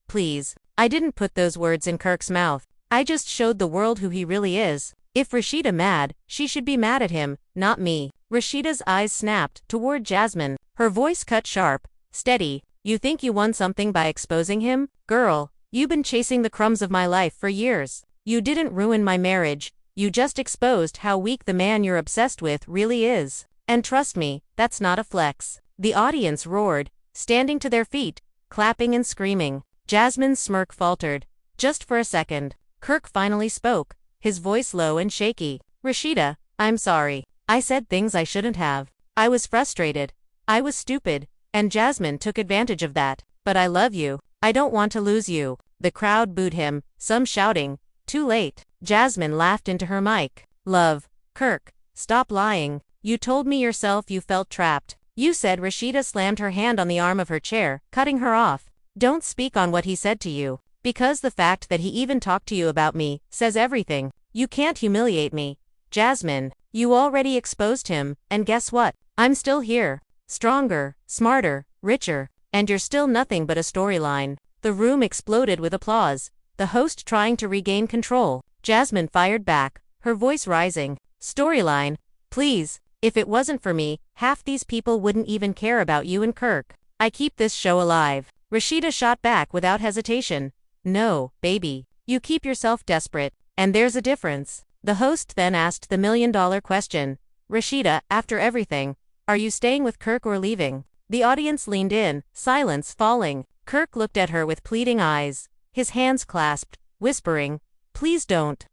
please. I didn't put those words in Kirk's mouth. I just showed the world who he really is. If Rashida mad, she should be mad at him, not me." Rashida's eyes snapped toward Jasmine, her voice cut sharp, steady. "You think you won something by exposing him? Girl, you've been chasing the crumbs of my life for years. You didn't ruin my marriage, you just exposed how weak the man you're obsessed with really is. And trust me, that's not a flex." The audience roared, standing to their feet, clapping and screaming. Jasmine's smirk faltered. Just for a second. Kirk finally spoke, his voice low and shaky. "Rashida, I'm sorry. I said things I shouldn't have. I was frustrated. I was stupid, and Jasmine took advantage of that. But I love you. I don't want to lose you." The crowd booed him, some shouting, "Too late." Jasmine laughed into her mic. "Love. Kirk, stop lying. You told me yourself you felt trapped. You said. Rashida slammed her hand on the arm of her chair, cutting her off. Don't speak on what he said to you. Because the fact that he even talked to you about me says everything. You can't humiliate me. Jasmine, you already exposed him, and guess what? I'm still here. Stronger, smarter, richer, and you're still nothing but a storyline. The room exploded with applause, the host trying to regain control. Jasmine fired back, her voice rising. Storyline? Please, if it wasn't for me, half these people wouldn't even care about you and Kirk. I keep this show alive. Rashida shot back without hesitation. No, baby. You keep yourself desperate, and there's a difference. The host then asked the million-dollar question. Rashida, after everything, are you staying with Kirk or leaving? The audience leaned in, silence falling. Kirk looked at her with pleading eyes, his hands clasped, whispering, "Please don't."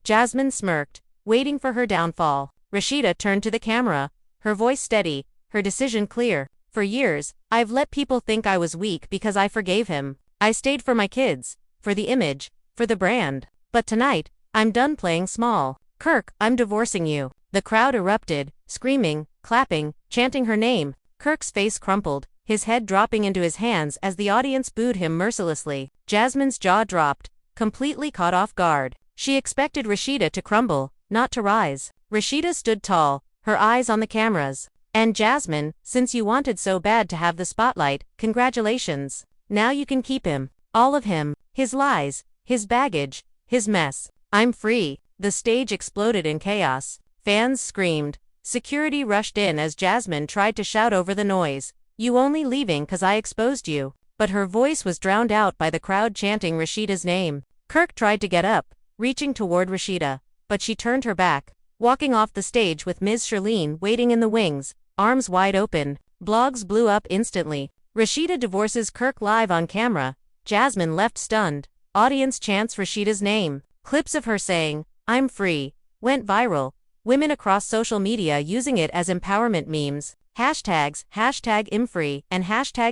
Jasmine smirked, waiting for her downfall. Rashida turned to the camera, her voice steady, her decision clear. For years, I've let people think I was weak because I forgave him. I stayed for my kids, for the image, for the brand. But tonight, I'm done playing small. Kirk, I'm divorcing you. The crowd erupted, screaming, clapping, chanting her name. Kirk's face crumpled, his head dropping into his hands as the audience booed him mercilessly. Jasmine's jaw dropped, completely caught off guard. She expected Rashida to crumble, not to rise. Rashida stood tall, her eyes on the cameras. And Jasmine, since you wanted so bad to have the spotlight, congratulations. Now you can keep him. All of him. His lies, his baggage, his mess. I'm free. The stage exploded in chaos. Fans screamed. Security rushed in as Jasmine tried to shout over the noise. You only leaving 'cause I exposed you. But her voice was drowned out by the crowd chanting Rashida's name. Kirk tried to get up, reaching toward Rashida, but she turned her back, walking off the stage with Ms. Shirlene waiting in the wings, arms wide open. Blogs blew up instantly. Rashida divorces Kirk live on camera. Jasmine left stunned. Audience chants Rashida's name. Clips of her saying, "I'm free," went viral. Women across social media using it as empowerment memes. Hashtags, #ImFree, and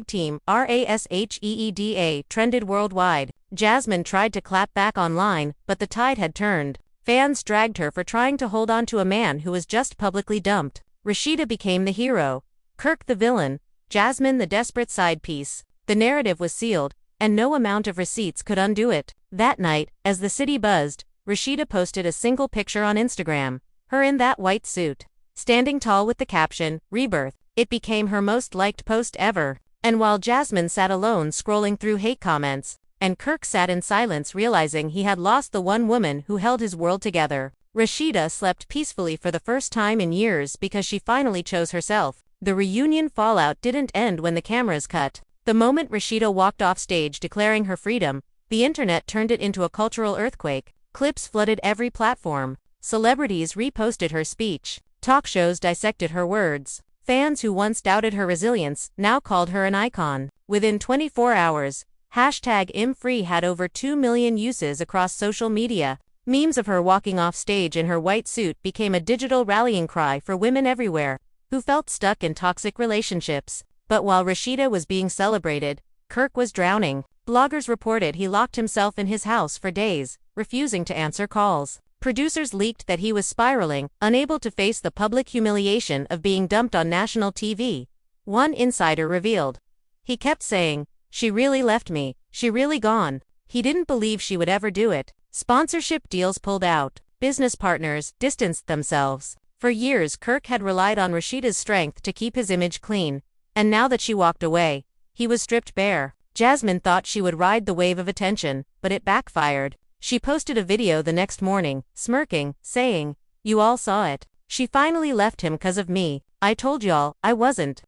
#Team RASHEEDA trended worldwide. Jasmine tried to clap back online, but the tide had turned. Fans dragged her for trying to hold on to a man who was just publicly dumped. Rashida became the hero, Kirk the villain, Jasmine the desperate side piece. The narrative was sealed, and no amount of receipts could undo it. That night, as the city buzzed, Rashida posted a single picture on Instagram, her in that white suit, standing tall with the caption, "Rebirth." It became her most liked post ever. And while Jasmine sat alone scrolling through hate comments, and Kirk sat in silence realizing he had lost the one woman who held his world together, Rashida slept peacefully for the first time in years because she finally chose herself. The reunion fallout didn't end when the cameras cut. The moment Rashida walked off stage declaring her freedom, the internet turned it into a cultural earthquake. Clips flooded every platform. Celebrities reposted her speech. Talk shows dissected her words. Fans who once doubted her resilience now called her an icon. Within 24 hours, #ImFree had over 2 million uses across social media. Memes of her walking off stage in her white suit became a digital rallying cry for women everywhere who felt stuck in toxic relationships. But while Rashida was being celebrated, Kirk was drowning. Bloggers reported he locked himself in his house for days, refusing to answer calls. Producers leaked that he was spiraling, unable to face the public humiliation of being dumped on national TV. One insider revealed, he kept saying, "She really left me, she really gone." He didn't believe she would ever do it. Sponsorship deals pulled out. Business partners distanced themselves. For years Kirk had relied on Rashida's strength to keep his image clean. And now that she walked away, he was stripped bare. Jasmine thought she would ride the wave of attention, but it backfired. She posted a video the next morning, smirking, saying, "You all saw it. She finally left him 'cause of me. I told y'all, I wasn't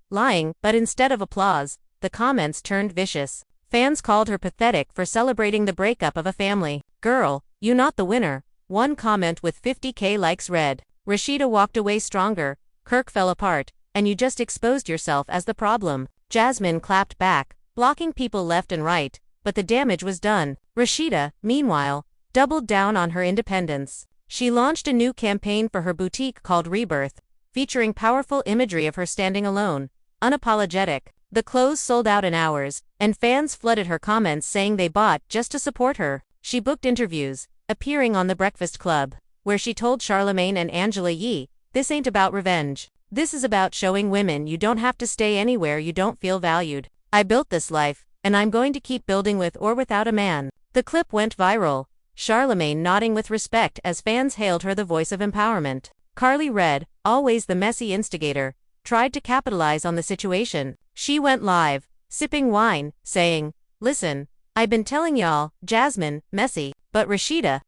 lying." But instead of applause, the comments turned vicious. Fans called her pathetic for celebrating the breakup of a family. "Girl, you not the winner." One comment with 50K likes read, "Rashida walked away stronger, Kirk fell apart, and you just exposed yourself as the problem." Jasmine clapped back, blocking people left and right, but the damage was done. Rashida, meanwhile, doubled down on her independence. She launched a new campaign for her boutique called Rebirth, featuring powerful imagery of her standing alone, unapologetic. The clothes sold out in hours, and fans flooded her comments saying they bought just to support her. She booked interviews, appearing on The Breakfast Club, where she told Charlemagne and Angela Yee, "This ain't about revenge. This is about showing women you don't have to stay anywhere you don't feel valued. I built this life, and I'm going to keep building with or without a man." The clip went viral, Charlemagne nodding with respect as fans hailed her the voice of empowerment. Carly Red, always the messy instigator, tried to capitalize on the situation. She went live, sipping wine, saying, "Listen, I've been telling y'all, Jasmine, messy, but Rashida,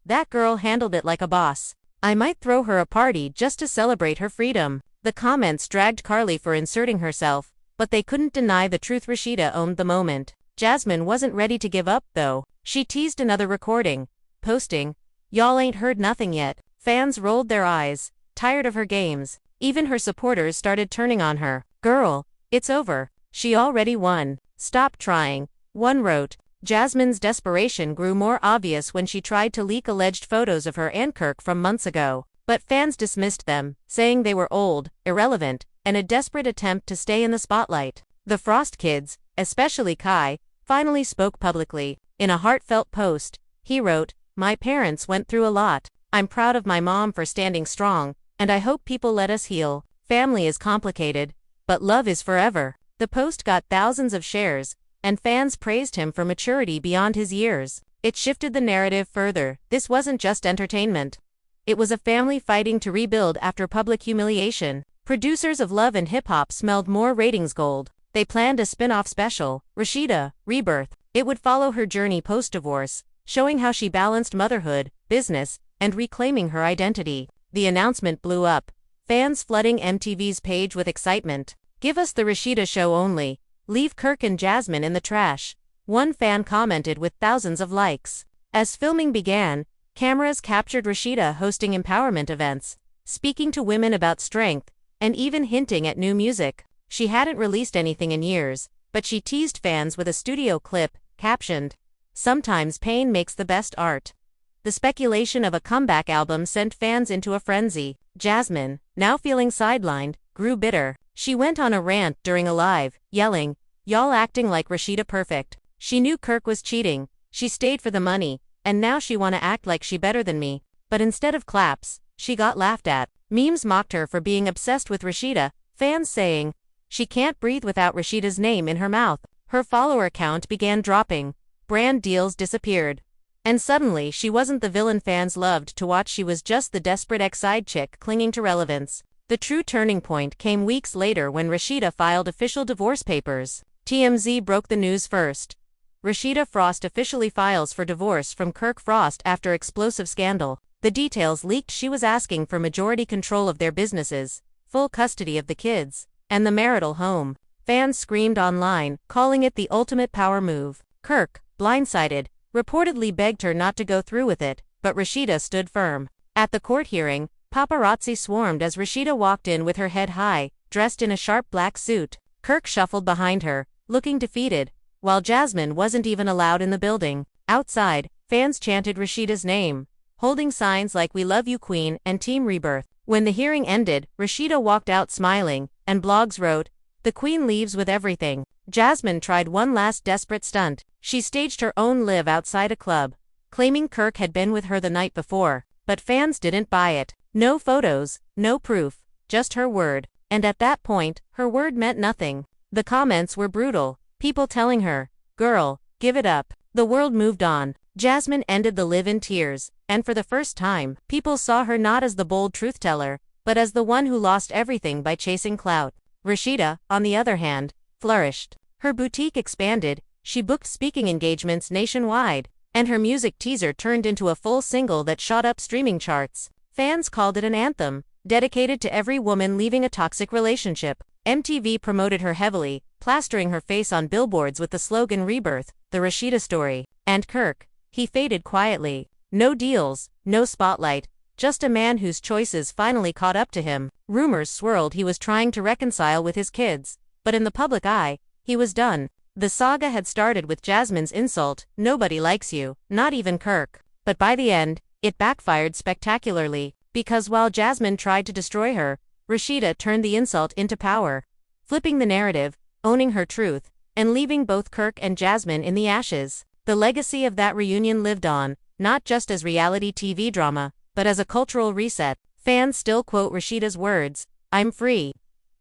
that girl handled it like a boss. I might throw her a party just to celebrate her freedom." The comments dragged Carly for inserting herself, but they couldn't deny the truth. Rashida owned the moment. Jasmine wasn't ready to give up, though. She teased another recording, posting, "Y'all ain't heard nothing yet." Fans rolled their eyes, tired of her games. Even her supporters started turning on her. "Girl, it's over. She already won. Stop trying." One wrote. Jasmine's desperation grew more obvious when she tried to leak alleged photos of her and Kirk from months ago. But fans dismissed them, saying they were old, irrelevant, and a desperate attempt to stay in the spotlight. The Frost kids, especially Kai, finally spoke publicly. In a heartfelt post, he wrote, "My parents went through a lot. I'm proud of my mom for standing strong, and I hope people let us heal. Family is complicated, but love is forever." The post got thousands of shares, and fans praised him for maturity beyond his years. It shifted the narrative further. This wasn't just entertainment. It was a family fighting to rebuild after public humiliation. Producers of Love and Hip Hop smelled more ratings gold. They planned a spin-off special, Rashida, Rebirth. It would follow her journey post-divorce, showing how she balanced motherhood, business, and reclaiming her identity. The announcement blew up, fans flooding MTV's page with excitement. "Give us the Rashida show only. Leave Kirk and Jasmine in the trash," one fan commented with thousands of likes. As filming began, cameras captured Rashida hosting empowerment events, speaking to women about strength, and even hinting at new music. She hadn't released anything in years, but she teased fans with a studio clip, captioned, "Sometimes pain makes the best art." The speculation of a comeback album sent fans into a frenzy. Jasmine, now feeling sidelined, grew bitter. She went on a rant during a live, yelling, "Y'all acting like Rashida perfect. She knew Kirk was cheating, she stayed for the money, and now she wanna act like she better than me." But instead of claps, she got laughed at. Memes mocked her for being obsessed with Rashida, fans saying, "She can't breathe without Rashida's name in her mouth." Her follower count began dropping, brand deals disappeared. And suddenly she wasn't the villain fans loved to watch, she was just the desperate ex-side chick clinging to relevance. The true turning point came weeks later when Rashida filed official divorce papers. TMZ broke the news first. Rashida Frost officially files for divorce from Kirk Frost after explosive scandal. The details leaked. She was asking for majority control of their businesses, full custody of the kids, and the marital home. Fans screamed online, calling it the ultimate power move. Kirk, blindsided, reportedly begged her not to go through with it, but Rashida stood firm. At the court hearing, paparazzi swarmed as Rashida walked in with her head high, dressed in a sharp black suit. Kirk shuffled behind her, looking defeated, while Jasmine wasn't even allowed in the building. Outside, fans chanted Rashida's name, holding signs like "We love you Queen" and "Team Rebirth." When the hearing ended, Rashida walked out smiling, and blogs wrote, "The Queen leaves with everything." Jasmine tried one last desperate stunt. She staged her own live outside a club, claiming Kirk had been with her the night before, but fans didn't buy it. No photos, no proof, just her word. And at that point, her word meant nothing. The comments were brutal, people telling her, "Girl, give it up." The world moved on. Jasmine ended the live in tears, and for the first time, people saw her not as the bold truth-teller, but as the one who lost everything by chasing clout. Rashida, on the other hand, flourished. Her boutique expanded, she booked speaking engagements nationwide, and her music teaser turned into a full single that shot up streaming charts. Fans called it an anthem, dedicated to every woman leaving a toxic relationship. MTV promoted her heavily, plastering her face on billboards with the slogan "Rebirth, the Rashida story." And Kirk, he faded quietly. No deals, no spotlight, just a man whose choices finally caught up to him. Rumors swirled he was trying to reconcile with his kids, but in the public eye, he was done. The saga had started with Jasmine's insult, "Nobody likes you, not even Kirk." But by the end, it backfired spectacularly, because while Jasmine tried to destroy her, Rashida turned the insult into power, flipping the narrative, owning her truth, and leaving both Kirk and Jasmine in the ashes. The legacy of that reunion lived on, not just as reality TV drama, but as a cultural reset. Fans still quote Rashida's words, "I'm free,"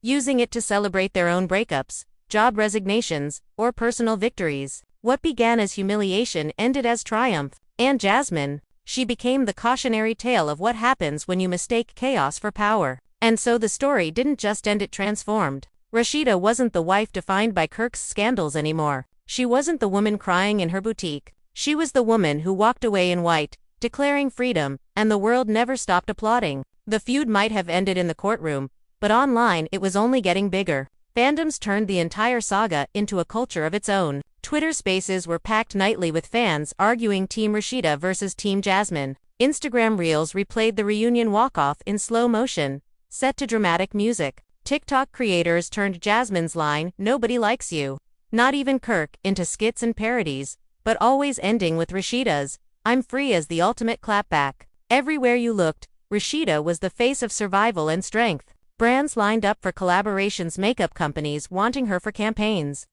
using it to celebrate their own breakups, job resignations, or personal victories. What began as humiliation ended as triumph. And Jasmine, she became the cautionary tale of what happens when you mistake chaos for power. And so the story didn't just end, it transformed. Rashida wasn't the wife defined by Kirk's scandals anymore. She wasn't the woman crying in her boutique. She was the woman who walked away in white, declaring freedom, and the world never stopped applauding. The feud might have ended in the courtroom, but online it was only getting bigger. Fandoms turned the entire saga into a culture of its own. Twitter spaces were packed nightly with fans arguing Team Rashida versus Team Jasmine. Instagram Reels replayed the reunion walk-off in slow motion, set to dramatic music. TikTok creators turned Jasmine's line, "Nobody likes you, not even Kirk," into skits and parodies, but always ending with Rashida's, "I'm free" as the ultimate clapback. Everywhere you looked, Rashida was the face of survival and strength. Brands lined up for collaborations, makeup companies wanting her for campaigns,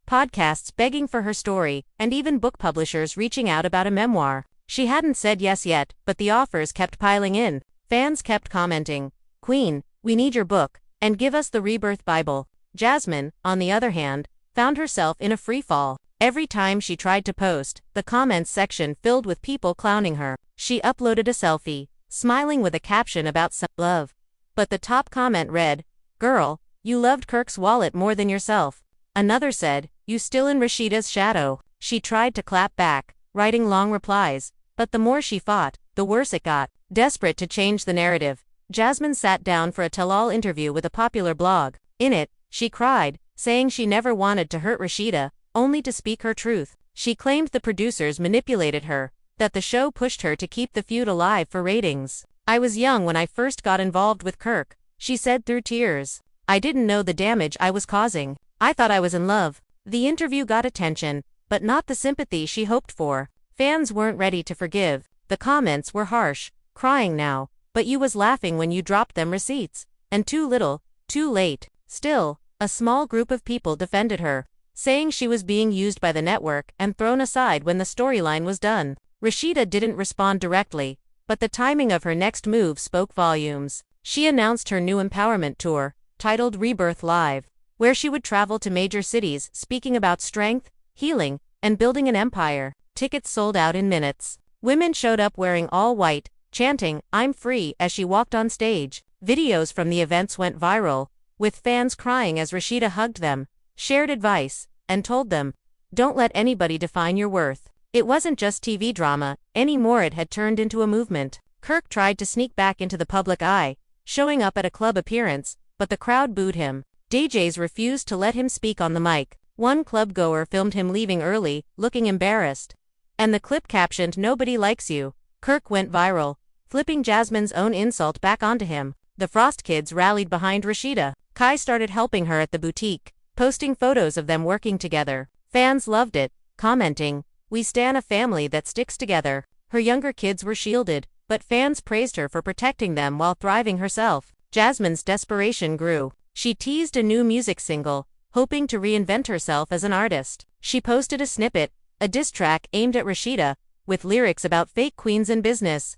podcasts begging for her story, and even book publishers reaching out about a memoir. She hadn't said yes yet, but the offers kept piling in. Fans kept commenting, "Queen, we need your book, and give us the Rebirth Bible." Jasmine, on the other hand, found herself in a freefall. Every time she tried to post, the comments section filled with people clowning her. She uploaded a selfie, smiling with a caption about some love. But the top comment read, "Girl, you loved Kirk's wallet more than yourself." Another said, "You still in Rashida's shadow." She tried to clap back, writing long replies, but the more she fought, the worse it got. Desperate to change the narrative, Jasmine sat down for a tell-all interview with a popular blog. In it, she cried, saying she never wanted to hurt Rashida, only to speak her truth. She claimed the producers manipulated her, that the show pushed her to keep the feud alive for ratings. "I was young when I first got involved with Kirk," she said through tears. "I didn't know the damage I was causing. I thought I was in love." The interview got attention, but not the sympathy she hoped for. Fans weren't ready to forgive. The comments were harsh, crying now, "But you was laughing when you dropped them receipts. And too little, too late." Still, a small group of people defended her, saying she was being used by the network and thrown aside when the storyline was done. Rashida didn't respond directly, but the timing of her next move spoke volumes. She announced her new empowerment tour, titled Rebirth Live, where she would travel to major cities speaking about strength, healing, and building an empire. Tickets sold out in minutes. Women showed up wearing all white, chanting, "I'm free," as she walked on stage. Videos from the events went viral, with fans crying as Rashida hugged them, shared advice, and told them, "Don't let anybody define your worth." It wasn't just TV drama anymore, it had turned into a movement. Kirk tried to sneak back into the public eye, showing up at a club appearance, but the crowd booed him. DJs refused to let him speak on the mic. One club-goer filmed him leaving early, looking embarrassed. And the clip captioned, "Nobody likes you." Kirk went viral, flipping Jasmine's own insult back onto him. The Frost kids rallied behind Rashida. Kai started helping her at the boutique, posting photos of them working together. Fans loved it, commenting, "We stan a family that sticks together." Her younger kids were shielded, but fans praised her for protecting them while thriving herself. Jasmine's desperation grew. She teased a new music single, hoping to reinvent herself as an artist. She posted a snippet, a diss track aimed at Rashida, with lyrics about fake queens and business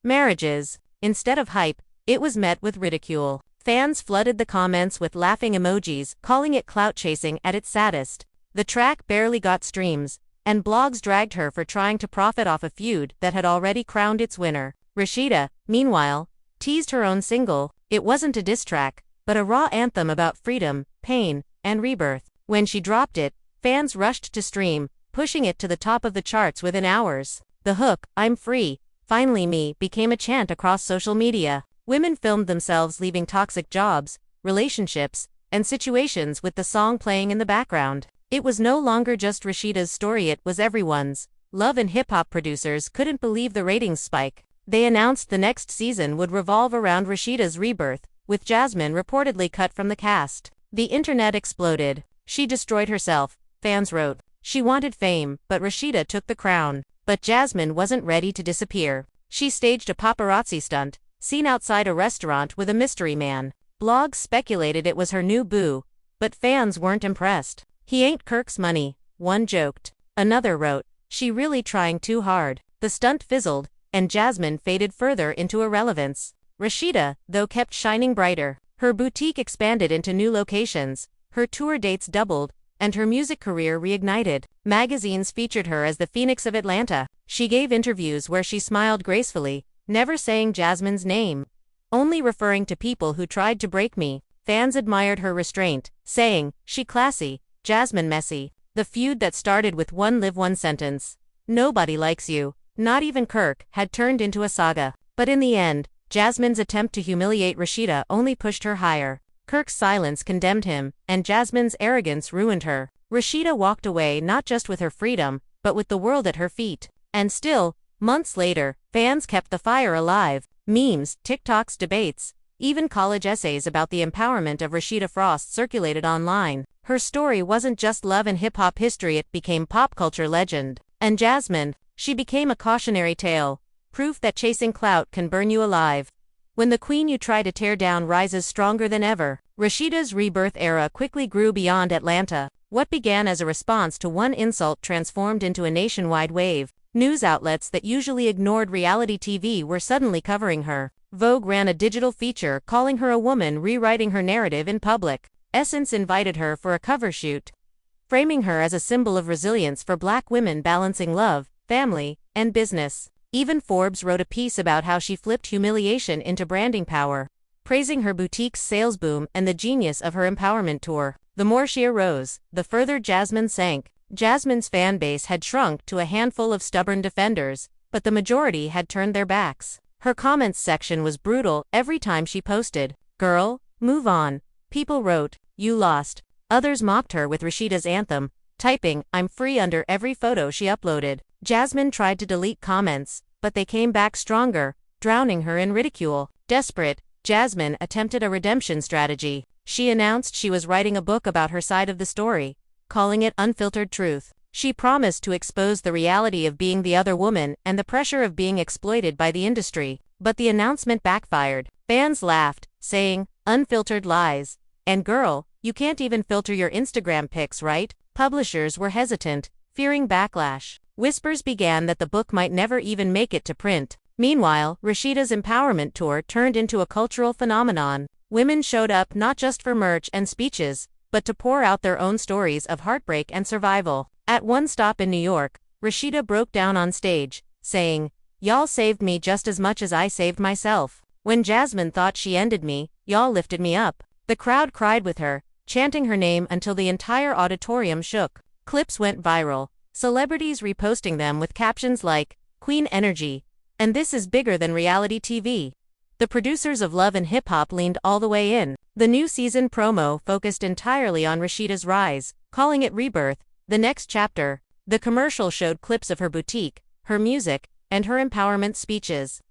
marriages. Instead of hype, it was met with ridicule. Fans flooded the comments with laughing emojis, calling it clout chasing at its saddest. The track barely got streams, and blogs dragged her for trying to profit off a feud that had already crowned its winner. Rashida, meanwhile, teased her own single. It wasn't a diss track, but a raw anthem about freedom, pain, and rebirth. When she dropped it, fans rushed to stream, pushing it to the top of the charts within hours. The hook, "I'm free, finally me," became a chant across social media. Women filmed themselves leaving toxic jobs, relationships, and situations with the song playing in the background. It was no longer just Rashida's story, it was everyone's. Love and hip-hop producers couldn't believe the ratings spike. They announced the next season would revolve around Rashida's rebirth, with Jasmine reportedly cut from the cast. The internet exploded. "She destroyed herself," fans wrote. She wanted fame, but Rashida took the crown. But Jasmine wasn't ready to disappear. She staged a paparazzi stunt, seen outside a restaurant with a mystery man. Blogs speculated it was her new boo, but fans weren't impressed. "He ain't Kirk's money," one joked. Another wrote, "She really trying too hard." The stunt fizzled, and Jasmine faded further into irrelevance. Rashida, though, kept shining brighter. Her boutique expanded into new locations, her tour dates doubled, and her music career reignited. Magazines featured her as the Phoenix of Atlanta. She gave interviews where she smiled gracefully, never saying Jasmine's name, only referring to people who tried to break me. Fans admired her restraint, saying, "She classy, Jasmine messy." The feud that started with one sentence, "Nobody likes you, not even Kirk," had turned into a saga. But in the end, Jasmine's attempt to humiliate Rashida only pushed her higher. Kirk's silence condemned him, and Jasmine's arrogance ruined her. Rashida walked away not just with her freedom, but with the world at her feet. And still, months later, fans kept the fire alive. Memes, TikToks, debates, even college essays about the empowerment of Rashida Frost circulated online. Her story wasn't just love and hip-hop history, it became pop culture legend. And Jasmine, she became a cautionary tale, proof that chasing clout can burn you alive. When the queen you try to tear down rises stronger than ever. Rashida's rebirth era quickly grew beyond Atlanta. What began as a response to one insult transformed into a nationwide wave. News outlets that usually ignored reality TV were suddenly covering her. Vogue ran a digital feature calling her a woman rewriting her narrative in public. Essence invited her for a cover shoot, framing her as a symbol of resilience for Black women balancing love, family, and business. Even Forbes wrote a piece about how she flipped humiliation into branding power, praising her boutique's sales boom and the genius of her empowerment tour. The more she arose, the further Jasmine sank. Jasmine's fan base had shrunk to a handful of stubborn defenders, but the majority had turned their backs. Her comments section was brutal every time she posted, "Girl, move on." People wrote, "You lost." Others mocked her with Rashida's anthem, typing, "I'm free" under every photo she uploaded. Jasmine tried to delete comments, but they came back stronger, drowning her in ridicule. Desperate, Jasmine attempted a redemption strategy. She announced she was writing a book about her side of the story, calling it Unfiltered Truth. She promised to expose the reality of being the other woman and the pressure of being exploited by the industry. But the announcement backfired. Fans laughed, saying, "Unfiltered lies. And girl, you can't even filter your Instagram pics, right?" Publishers were hesitant, fearing backlash. Whispers began that the book might never even make it to print. Meanwhile, Rashida's empowerment tour turned into a cultural phenomenon. Women showed up not just for merch and speeches, but to pour out their own stories of heartbreak and survival. At one stop in New York, Rashida broke down on stage, saying, "Y'all saved me just as much as I saved myself. When Jasmine thought she ended me, y'all lifted me up." The crowd cried with her, chanting her name until the entire auditorium shook. Clips went viral, celebrities reposting them with captions like, "Queen Energy," and "This is bigger than reality TV." The producers of Love and Hip Hop leaned all the way in. The new season promo focused entirely on Rashida's rise, calling it Rebirth, the next chapter. The commercial showed clips of her boutique, her music, and her empowerment speeches.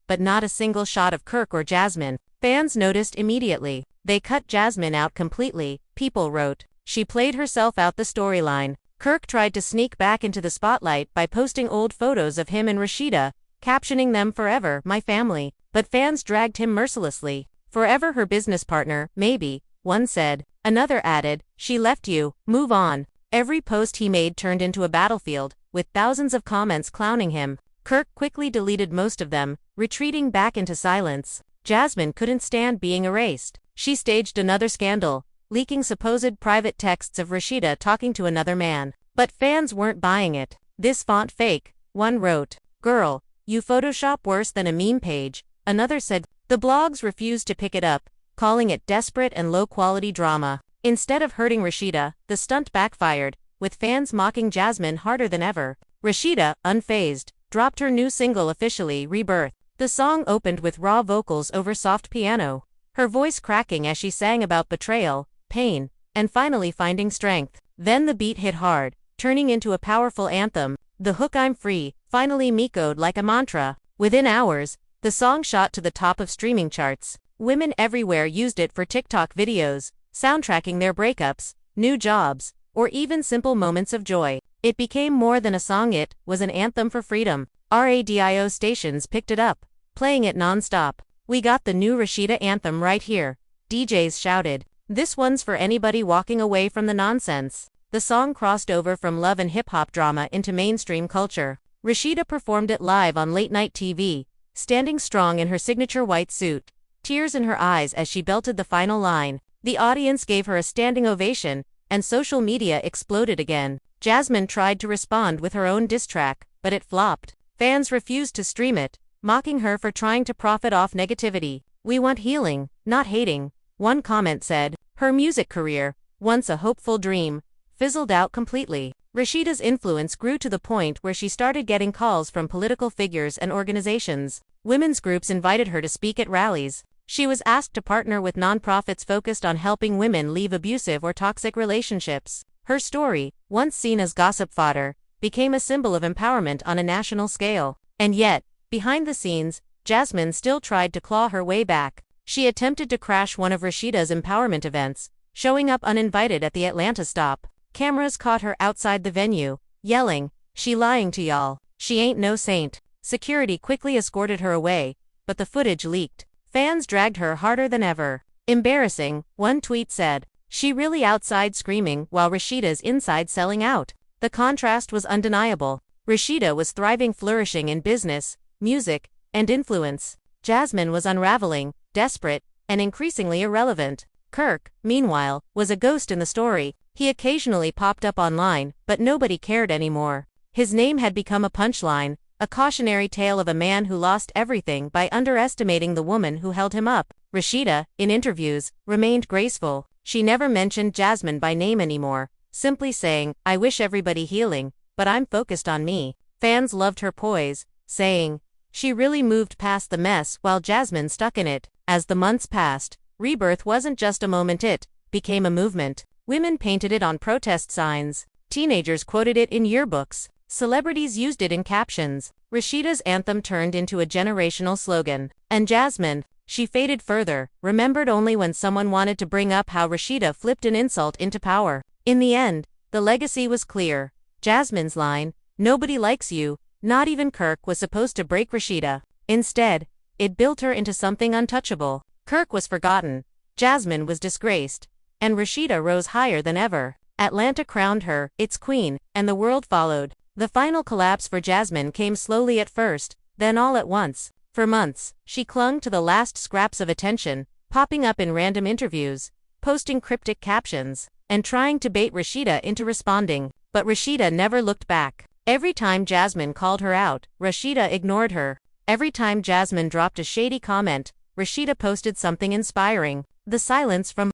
But not a single shot of Kirk or Jasmine. Fans noticed immediately. "They cut Jasmine out completely," people wrote. "She played herself out the storyline." Kirk tried to sneak back into the spotlight by posting old photos of him and Rashida, captioning them "Forever, my family." But fans dragged him mercilessly. "Forever her business partner, maybe," one said. Another added, "She left you, move on." Every post he made turned into a battlefield, with thousands of comments clowning him. Kirk quickly deleted most of them, retreating back into silence. Jasmine couldn't stand being erased. She staged another scandal, leaking supposed private texts of Rashida talking to another man. But fans weren't buying it. "This font fake," one wrote. "Girl, you Photoshop worse than a meme page," another said. The blogs refused to pick it up, calling it desperate and low-quality drama. Instead of hurting Rashida, the stunt backfired, with fans mocking Jasmine harder than ever. Rashida, unfazed, dropped her new single officially, Rebirth. The song opened with raw vocals over soft piano, her voice cracking as she sang about betrayal, pain, and finally finding strength. Then the beat hit hard, turning into a powerful anthem. The hook "I'm free" finally echoed like a mantra. Within hours, the song shot to the top of streaming charts. Women everywhere used it for TikTok videos, soundtracking their breakups, new jobs, or even simple moments of joy. It became more than a song, it was an anthem for freedom. Radio stations picked it up, playing it non-stop. "We got the new Rashida anthem right here," DJs shouted. "This one's for anybody walking away from the nonsense." The song crossed over from love and hip-hop drama into mainstream culture. Rashida performed it live on late-night TV, standing strong in her signature white suit, tears in her eyes as she belted the final line. The audience gave her a standing ovation, and social media exploded again. Jasmine tried to respond with her own diss track, but it flopped. Fans refused to stream it, mocking her for trying to profit off negativity. "We want healing, not hating," one comment said. Her music career, once a hopeful dream, fizzled out completely. Rashida's influence grew to the point where she started getting calls from political figures and organizations. Women's groups invited her to speak at rallies. She was asked to partner with nonprofits focused on helping women leave abusive or toxic relationships. Her story, once seen as gossip fodder, became a symbol of empowerment on a national scale. And yet, behind the scenes, Jasmine still tried to claw her way back. She attempted to crash one of Rashida's empowerment events, showing up uninvited at the Atlanta stop. Cameras caught her outside the venue, yelling, "She lying to y'all. She ain't no saint." Security quickly escorted her away, but the footage leaked. Fans dragged her harder than ever. "Embarrassing," one tweet said. "She really outside screaming while Rashida's inside selling out." The contrast was undeniable. Rashida was thriving, flourishing in business, music, and influence. Jasmine was unraveling, desperate, and increasingly irrelevant. Kirk, meanwhile, was a ghost in the story. He occasionally popped up online, but nobody cared anymore. His name had become a punchline, a cautionary tale of a man who lost everything by underestimating the woman who held him up. Rashida, in interviews, remained graceful. She never mentioned Jasmine by name anymore, simply saying, "I wish everybody healing, but I'm focused on me." Fans loved her poise, saying, "She really moved past the mess while Jasmine stuck in it." As the months passed, Rebirth wasn't just a moment, it became a movement. Women painted it on protest signs. Teenagers quoted it in yearbooks. Celebrities used it in captions. Rashida's anthem turned into a generational slogan. And Jasmine, she faded further, remembered only when someone wanted to bring up how Rashida flipped an insult into power. In the end, the legacy was clear. Jasmine's line, "Nobody likes you, not even Kirk," was supposed to break Rashida. Instead, it built her into something untouchable. Kirk was forgotten, Jasmine was disgraced, and Rashida rose higher than ever. Atlanta crowned her its queen, and the world followed. The final collapse for Jasmine came slowly at first, then all at once. For months, she clung to the last scraps of attention, popping up in random interviews, posting cryptic captions, and trying to bait Rashida into responding. But Rashida never looked back. Every time Jasmine called her out, Rashida ignored her. Every time Jasmine dropped a shady comment, Rashida posted something inspiring. The silence from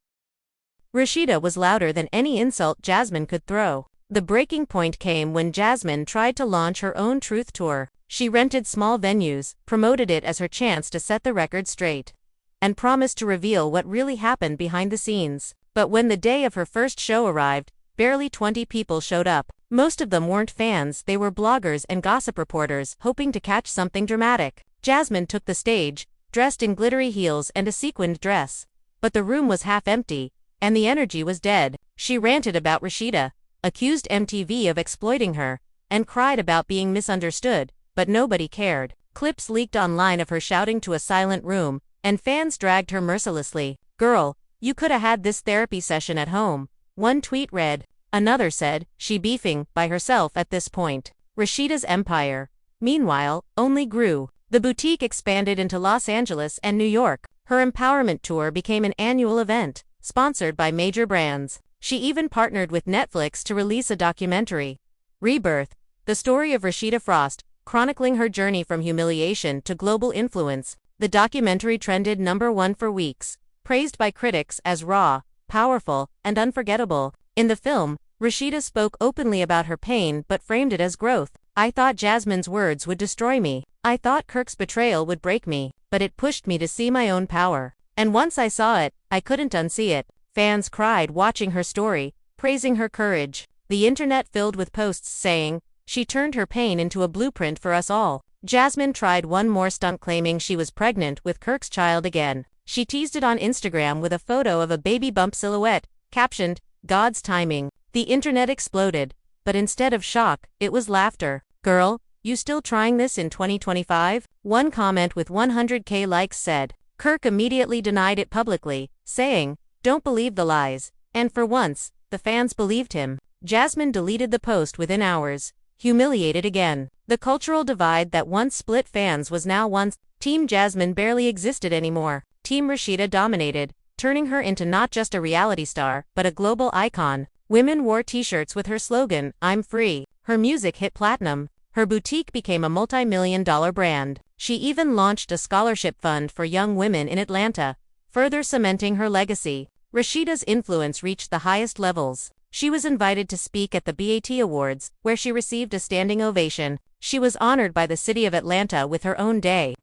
Rashida was louder than any insult Jasmine could throw. The breaking point came when Jasmine tried to launch her own truth tour. She rented small venues, promoted it as her chance to set the record straight, and promised to reveal what really happened behind the scenes. But when the day of her first show arrived, barely 20 people showed up. Most of them weren't fans, they were bloggers and gossip reporters, hoping to catch something dramatic. Jasmine took the stage, dressed in glittery heels and a sequined dress. But the room was half empty, and the energy was dead. She ranted about Rashida, accused MTV of exploiting her, and cried about being misunderstood, but nobody cared. Clips leaked online of her shouting to a silent room, and fans dragged her mercilessly. "Girl, you coulda had this therapy session at home," one tweet read. Another said, "She beefing by herself at this point." Rashida's empire, meanwhile, only grew. The boutique expanded into Los Angeles and New York. Her empowerment tour became an annual event, sponsored by major brands. She even partnered with Netflix to release a documentary, Rebirth, the story of Rashida Frost, chronicling her journey from humiliation to global influence. The documentary trended #1 for weeks, praised by critics as raw, powerful, and unforgettable. In the film, Rashida spoke openly about her pain but framed it as growth. "I thought Jasmine's words would destroy me. I thought Kirk's betrayal would break me, but it pushed me to see my own power. And once I saw it, I couldn't unsee it." Fans cried watching her story, praising her courage. The internet filled with posts saying, "She turned her pain into a blueprint for us all." Jasmine tried one more stunt, claiming she was pregnant with Kirk's child again. She teased it on Instagram with a photo of a baby bump silhouette, captioned, "God's timing." The internet exploded, but instead of shock, it was laughter. "Girl, you still trying this in 2025? One comment with 100K likes said. Kirk immediately denied it publicly, saying, "Don't believe the lies." And for once, the fans believed him. Jasmine deleted the post within hours, humiliated again. The cultural divide that once split fans was now once. Team Jasmine barely existed anymore. Team Rashida dominated, turning her into not just a reality star, but a global icon. Women wore t-shirts with her slogan, "I'm free." Her music hit platinum. Her boutique became a multi-million-dollar brand. She even launched a scholarship fund for young women in Atlanta, further cementing her legacy. Rashida's influence reached the highest levels. She was invited to speak at the BET Awards, where she received a standing ovation. She was honored by the city of Atlanta with her own day,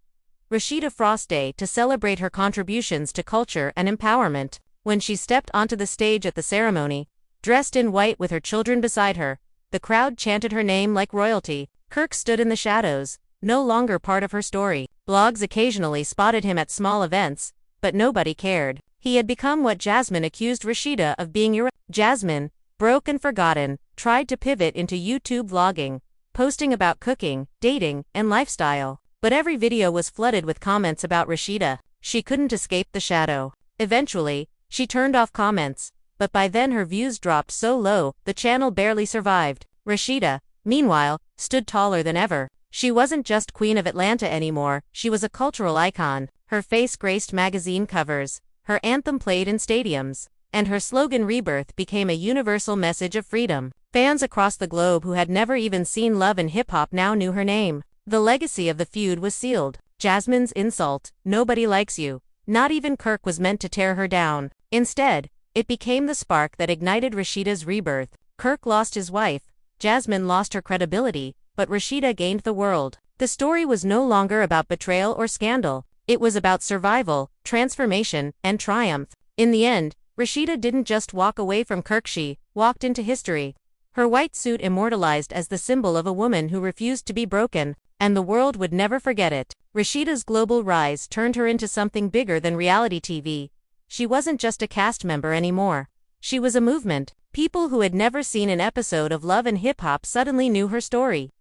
Rashida Frost Day, to celebrate her contributions to culture and empowerment. When she stepped onto the stage at the ceremony, dressed in white with her children beside her, the crowd chanted her name like royalty. Kirk stood in the shadows, no longer part of her story. Blogs occasionally spotted him at small events, but nobody cared. He had become what Jasmine accused Rashida of being. Jasmine, broke and forgotten, tried to pivot into YouTube vlogging, posting about cooking, dating, and lifestyle. But every video was flooded with comments about Rashida. She couldn't escape the shadow. Eventually, she turned off comments, but by then her views dropped so low, the channel barely survived. Rashida, meanwhile, stood taller than ever. She wasn't just Queen of Atlanta anymore, she was a cultural icon. Her face graced magazine covers, her anthem played in stadiums, and her slogan "Rebirth" became a universal message of freedom. Fans across the globe who had never even seen Love and Hip Hop now knew her name. The legacy of the feud was sealed. Jasmine's insult, "Nobody likes you," not even Kirk, was meant to tear her down. Instead, it became the spark that ignited Rashida's rebirth. Kirk lost his wife, Jasmine lost her credibility, but Rashida gained the world. The story was no longer about betrayal or scandal. It was about survival, transformation, and triumph. In the end, Rashida didn't just walk away from Kirk, she walked into history. Her white suit immortalized as the symbol of a woman who refused to be broken, and the world would never forget it. Rashida's global rise turned her into something bigger than reality TV. She wasn't just a cast member anymore. She was a movement. People who had never seen an episode of Love and Hip Hop suddenly knew her story,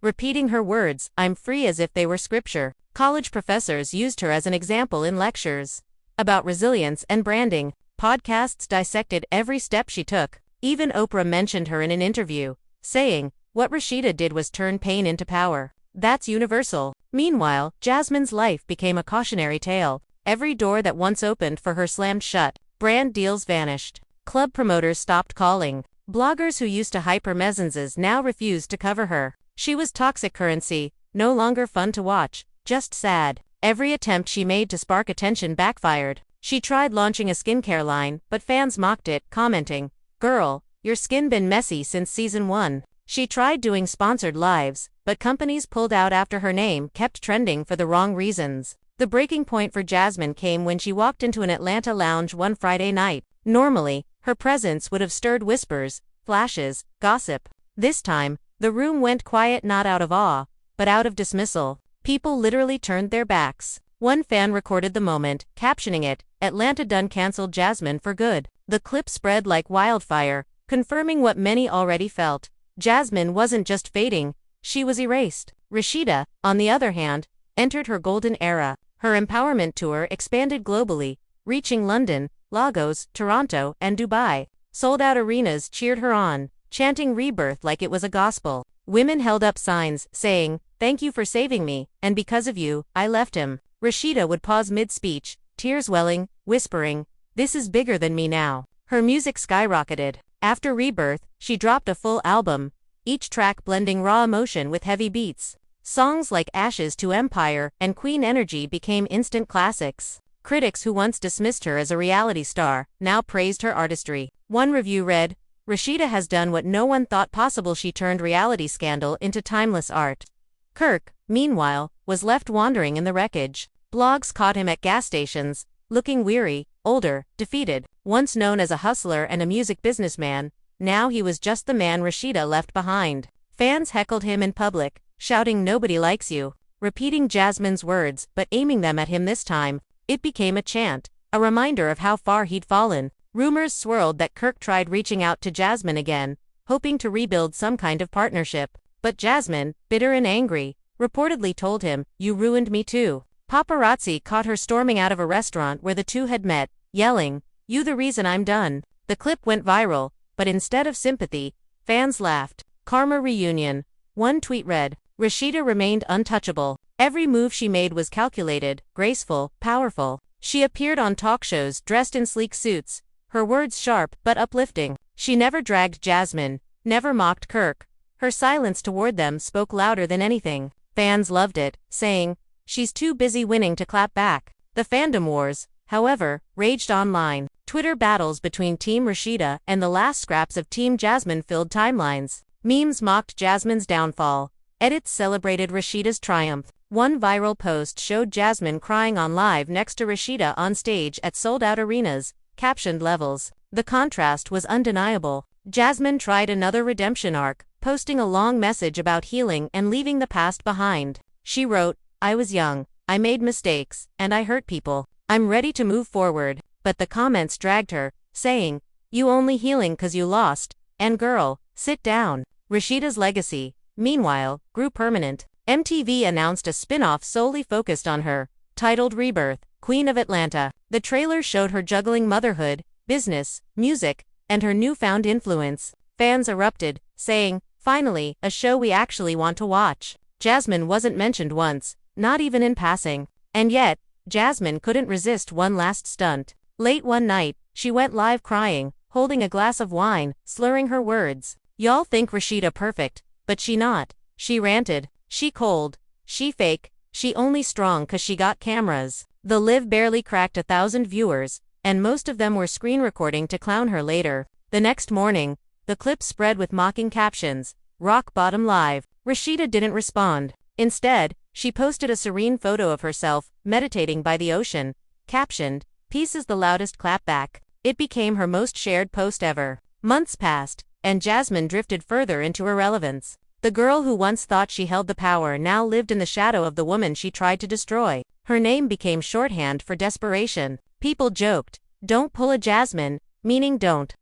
repeating her words, "I'm free," as if they were scripture. College professors used her as an example in lectures about resilience and branding. Podcasts dissected every step she took. Even Oprah mentioned her in an interview, saying, "What Rashida did was turn pain into power." That's universal. Meanwhile, Jasmine's life became a cautionary tale. Every door that once opened for her slammed shut. Brand deals vanished. Club promoters stopped calling. Bloggers who used to hype her mezzances now refused to cover her. She was toxic currency, no longer fun to watch, just sad. Every attempt she made to spark attention backfired. She tried launching a skincare line, but fans mocked it, commenting, "Girl, your skin been messy since season 1. She tried doing sponsored lives, but companies pulled out after her name kept trending for the wrong reasons. The breaking point for Jasmine came when she walked into an Atlanta lounge one Friday night. Normally, her presence would have stirred whispers, flashes, gossip. This time, the room went quiet, not out of awe, but out of dismissal. People literally turned their backs. One fan recorded the moment, captioning it, "Atlanta done canceled Jasmine for good." The clip spread like wildfire, confirming what many already felt. Jasmine wasn't just fading, she was erased. Rashida, on the other hand, entered her golden era. Her empowerment tour expanded globally, reaching London, Lagos, Toronto, and Dubai. Sold-out arenas cheered her on, chanting "Rebirth" like it was a gospel. Women held up signs, saying, "Thank you for saving me, and because of you, I left him." Rashida would pause mid-speech, tears welling, whispering, "This is bigger than me now." Her music skyrocketed. After Rebirth, she dropped a full album, each track blending raw emotion with heavy beats. Songs like "Ashes to Empire" and "Queen Energy" became instant classics. Critics who once dismissed her as a reality star now praised her artistry. One review read, "Rashida has done what no one thought possible. She turned reality scandal into timeless art." Kirk, meanwhile, was left wandering in the wreckage. Blogs caught him at gas stations, looking weary, older, defeated. Once known as a hustler and a music businessman, now he was just the man Rashida left behind. Fans heckled him in public, shouting "Nobody likes you," repeating Jasmine's words but aiming them at him this time. It became a chant, a reminder of how far he'd fallen. Rumors swirled that Kirk tried reaching out to Jasmine again, hoping to rebuild some kind of partnership. But Jasmine, bitter and angry, reportedly told him, "You ruined me too." Paparazzi caught her storming out of a restaurant where the two had met, yelling, "You the reason I'm done." The clip went viral, but instead of sympathy, fans laughed. Karma reunion. One tweet read, Rashida remained untouchable. Every move she made was calculated, graceful, powerful. She appeared on talk shows dressed in sleek suits, her words sharp but uplifting. She never dragged Jasmine, never mocked Kirk. Her silence toward them spoke louder than anything. Fans loved it, saying, "She's too busy winning to clap back." The fandom wars, however, raged online. Twitter battles between Team Rashida and the last scraps of Team Jasmine filled timelines. Memes mocked Jasmine's downfall. Edits celebrated Rashida's triumph. One viral post showed Jasmine crying on live next to Rashida on stage at sold-out arenas, captioned "Levels." The contrast was undeniable. Jasmine tried another redemption arc, posting a long message about healing and leaving the past behind. She wrote, "I was young, I made mistakes, and I hurt people. I'm ready to move forward." But the comments dragged her, saying, "You only healing 'cause you lost, and girl, sit down." Rashida's legacy, meanwhile, grew permanent. MTV announced a spin-off solely focused on her, titled Rebirth, Queen of Atlanta. The trailer showed her juggling motherhood, business, music, and her newfound influence. Fans erupted, saying, "Finally, a show we actually want to watch." Jasmine wasn't mentioned once, not even in passing. And yet, Jasmine couldn't resist one last stunt. Late one night, she went live crying, holding a glass of wine, slurring her words. "Y'all think Rashida perfect, but she not." She ranted. She cold. She fake. She only strong 'cause she got cameras. The live barely cracked 1,000 viewers, and most of them were screen recording to clown her later. The next morning, the clip spread with mocking captions, "Rock bottom live." Rashida didn't respond. Instead, she posted a serene photo of herself, meditating by the ocean, captioned, "Peace is the loudest clapback." It became her most shared post ever. Months passed, and Jasmine drifted further into irrelevance. The girl who once thought she held the power now lived in the shadow of the woman she tried to destroy. Her name became shorthand for desperation. People joked, "Don't pull a Jasmine," meaning don't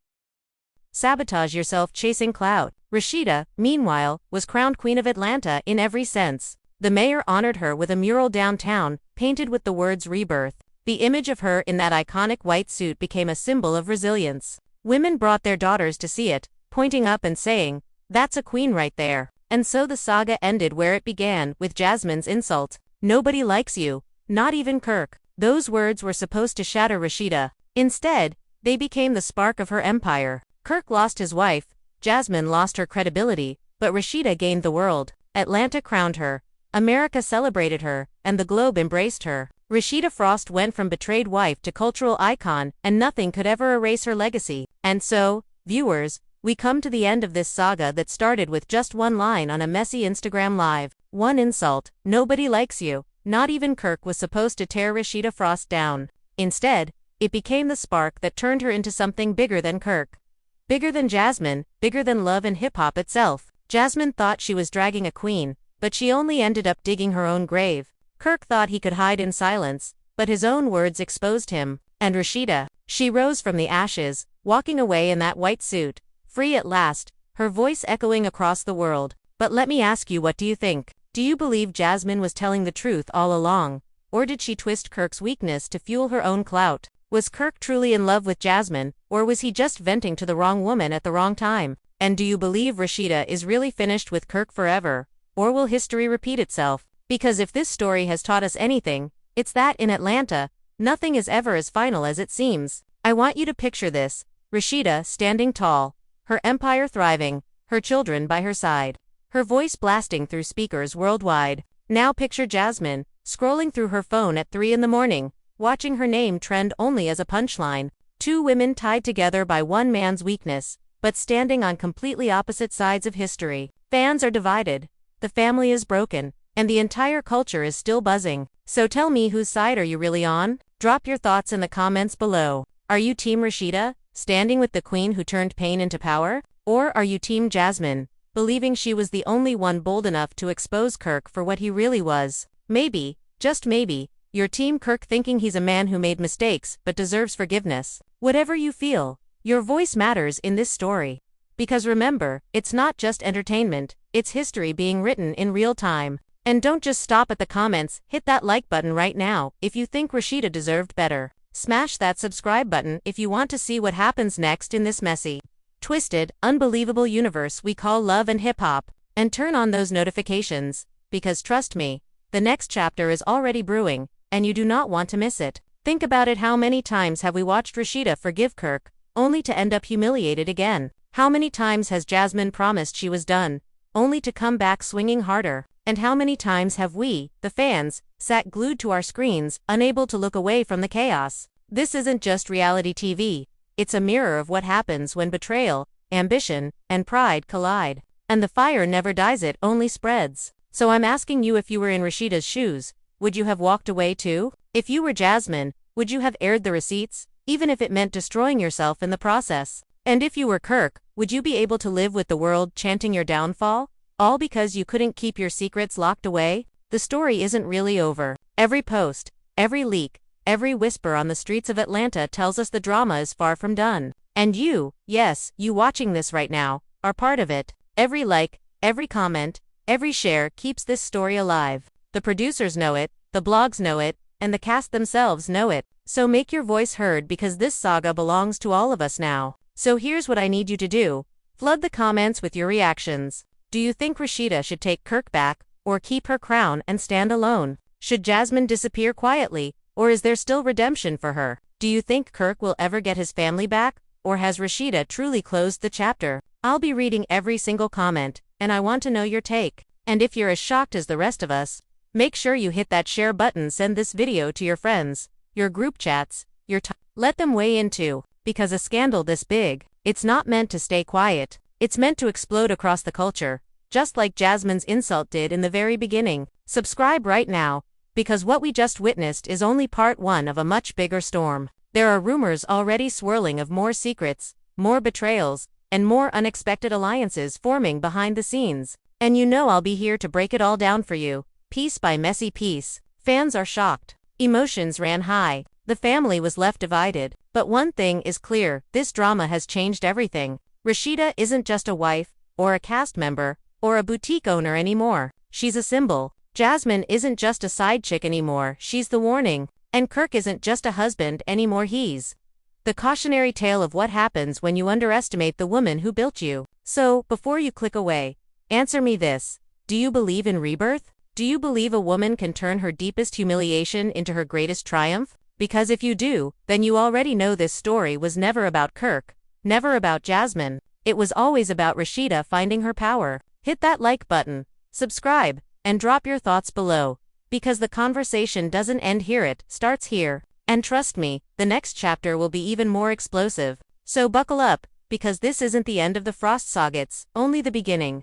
sabotage yourself chasing clout. Rashida, meanwhile, was crowned Queen of Atlanta in every sense. The mayor honored her with a mural downtown, painted with the words "Rebirth." The image of her in that iconic white suit became a symbol of resilience. Women brought their daughters to see it, pointing up and saying, "That's a queen right there." And so the saga ended where it began, with Jasmine's insult. "Nobody likes you, not even Kirk." Those words were supposed to shatter Rashida. Instead, they became the spark of her empire. Kirk lost his wife, Jasmine lost her credibility, but Rashida gained the world. Atlanta crowned her, America celebrated her, and the globe embraced her. Rashida Frost went from betrayed wife to cultural icon, and nothing could ever erase her legacy. And so, viewers, we come to the end of this saga that started with just one line on a messy Instagram live. One insult, "Nobody likes you." Not even Kirk was supposed to tear Rashida Frost down. Instead, it became the spark that turned her into something bigger than Kirk. Bigger than Jasmine, bigger than love and hip-hop itself. Jasmine thought she was dragging a queen, but she only ended up digging her own grave. Kirk thought he could hide in silence, but his own words exposed him. And Rashida, she rose from the ashes, walking away in that white suit, free at last, her voice echoing across the world. But let me ask you, what do you think? Do you believe Jasmine was telling the truth all along? Or did she twist Kirk's weakness to fuel her own clout? Was Kirk truly in love with Jasmine, or was he just venting to the wrong woman at the wrong time? And do you believe Rashida is really finished with Kirk forever? Or will history repeat itself? Because if this story has taught us anything, it's that in Atlanta, nothing is ever as final as it seems. I want you to picture this: Rashida standing tall, her empire thriving, her children by her side, her voice blasting through speakers worldwide. Now picture Jasmine, scrolling through her phone at 3 in the morning, watching her name trend only as a punchline. Two women tied together by one man's weakness, but standing on completely opposite sides of history. Fans are divided, the family is broken, and the entire culture is still buzzing. So tell me, whose side are you really on? Drop your thoughts in the comments below. Are you Team Rashida, standing with the queen who turned pain into power? Or are you Team Jasmine, believing she was the only one bold enough to expose Kirk for what he really was? Maybe, just maybe, you're Team Kirk, thinking he's a man who made mistakes but deserves forgiveness. Whatever you feel, your voice matters in this story. Because remember, it's not just entertainment, it's history being written in real time. And don't just stop at the comments, hit that like button right now if you think Rashida deserved better. Smash that subscribe button if you want to see what happens next in this messy, twisted, unbelievable universe we call love and hip-hop. and turn on those notifications, because trust me, the next chapter is already brewing, and you do not want to miss it. Think about it, how many times have we watched Rashida forgive Kirk, only to end up humiliated again? How many times has Jasmine promised she was done, only to come back swinging harder? And how many times have we, the fans, sat glued to our screens, unable to look away from the chaos? This isn't just reality TV, it's a mirror of what happens when betrayal, ambition, and pride collide. And the fire never dies, it only spreads. So I'm asking you, if you were in Rashida's shoes, would you have walked away too? If you were Jasmine, would you have aired the receipts, even if it meant destroying yourself in the process? And if you were Kirk, would you be able to live with the world chanting your downfall, all because you couldn't keep your secrets locked away? The story isn't really over. Every post, every leak, every whisper on the streets of Atlanta tells us the drama is far from done. And you, yes, you watching this right now, are part of it. Every like, every comment, every share keeps this story alive. The producers know it, the blogs know it, and the cast themselves know it. So make your voice heard, because this saga belongs to all of us now. So here's what I need you to do. Flood the comments with your reactions. Do you think Rashida should take Kirk back, or keep her crown and stand alone? Should Jasmine disappear quietly, or is there still redemption for her? Do you think Kirk will ever get his family back, or has Rashida truly closed the chapter? I'll be reading every single comment, and I want to know your take. And if you're as shocked as the rest of us, make sure you hit that share button, send this video to your friends, your group chats, let them weigh in too, because a scandal this big, it's not meant to stay quiet. It's meant to explode across the culture, just like Jasmine's insult did in the very beginning. Subscribe right now, because what we just witnessed is only part one of a much bigger storm. There are rumors already swirling of more secrets, more betrayals, and more unexpected alliances forming behind the scenes. And you know I'll be here to break it all down for you, piece by messy piece. Fans are shocked. Emotions ran high. The family was left divided. But one thing is clear, this drama has changed everything. Rashida isn't just a wife, or a cast member, or a boutique owner anymore. She's a symbol. Jasmine isn't just a side chick anymore, she's the warning. And Kirk isn't just a husband anymore, he's the cautionary tale of what happens when you underestimate the woman who built you. So, before you click away, answer me this. Do you believe in rebirth? Do you believe a woman can turn her deepest humiliation into her greatest triumph? Because if you do, then you already know this story was never about Kirk, never about Jasmine. It was always about Rashida finding her power. Hit that like button, subscribe, and drop your thoughts below, because the conversation doesn't end here, it starts here. And trust me, the next chapter will be even more explosive. So buckle up, because this isn't the end of the Frost saga, it's only the beginning.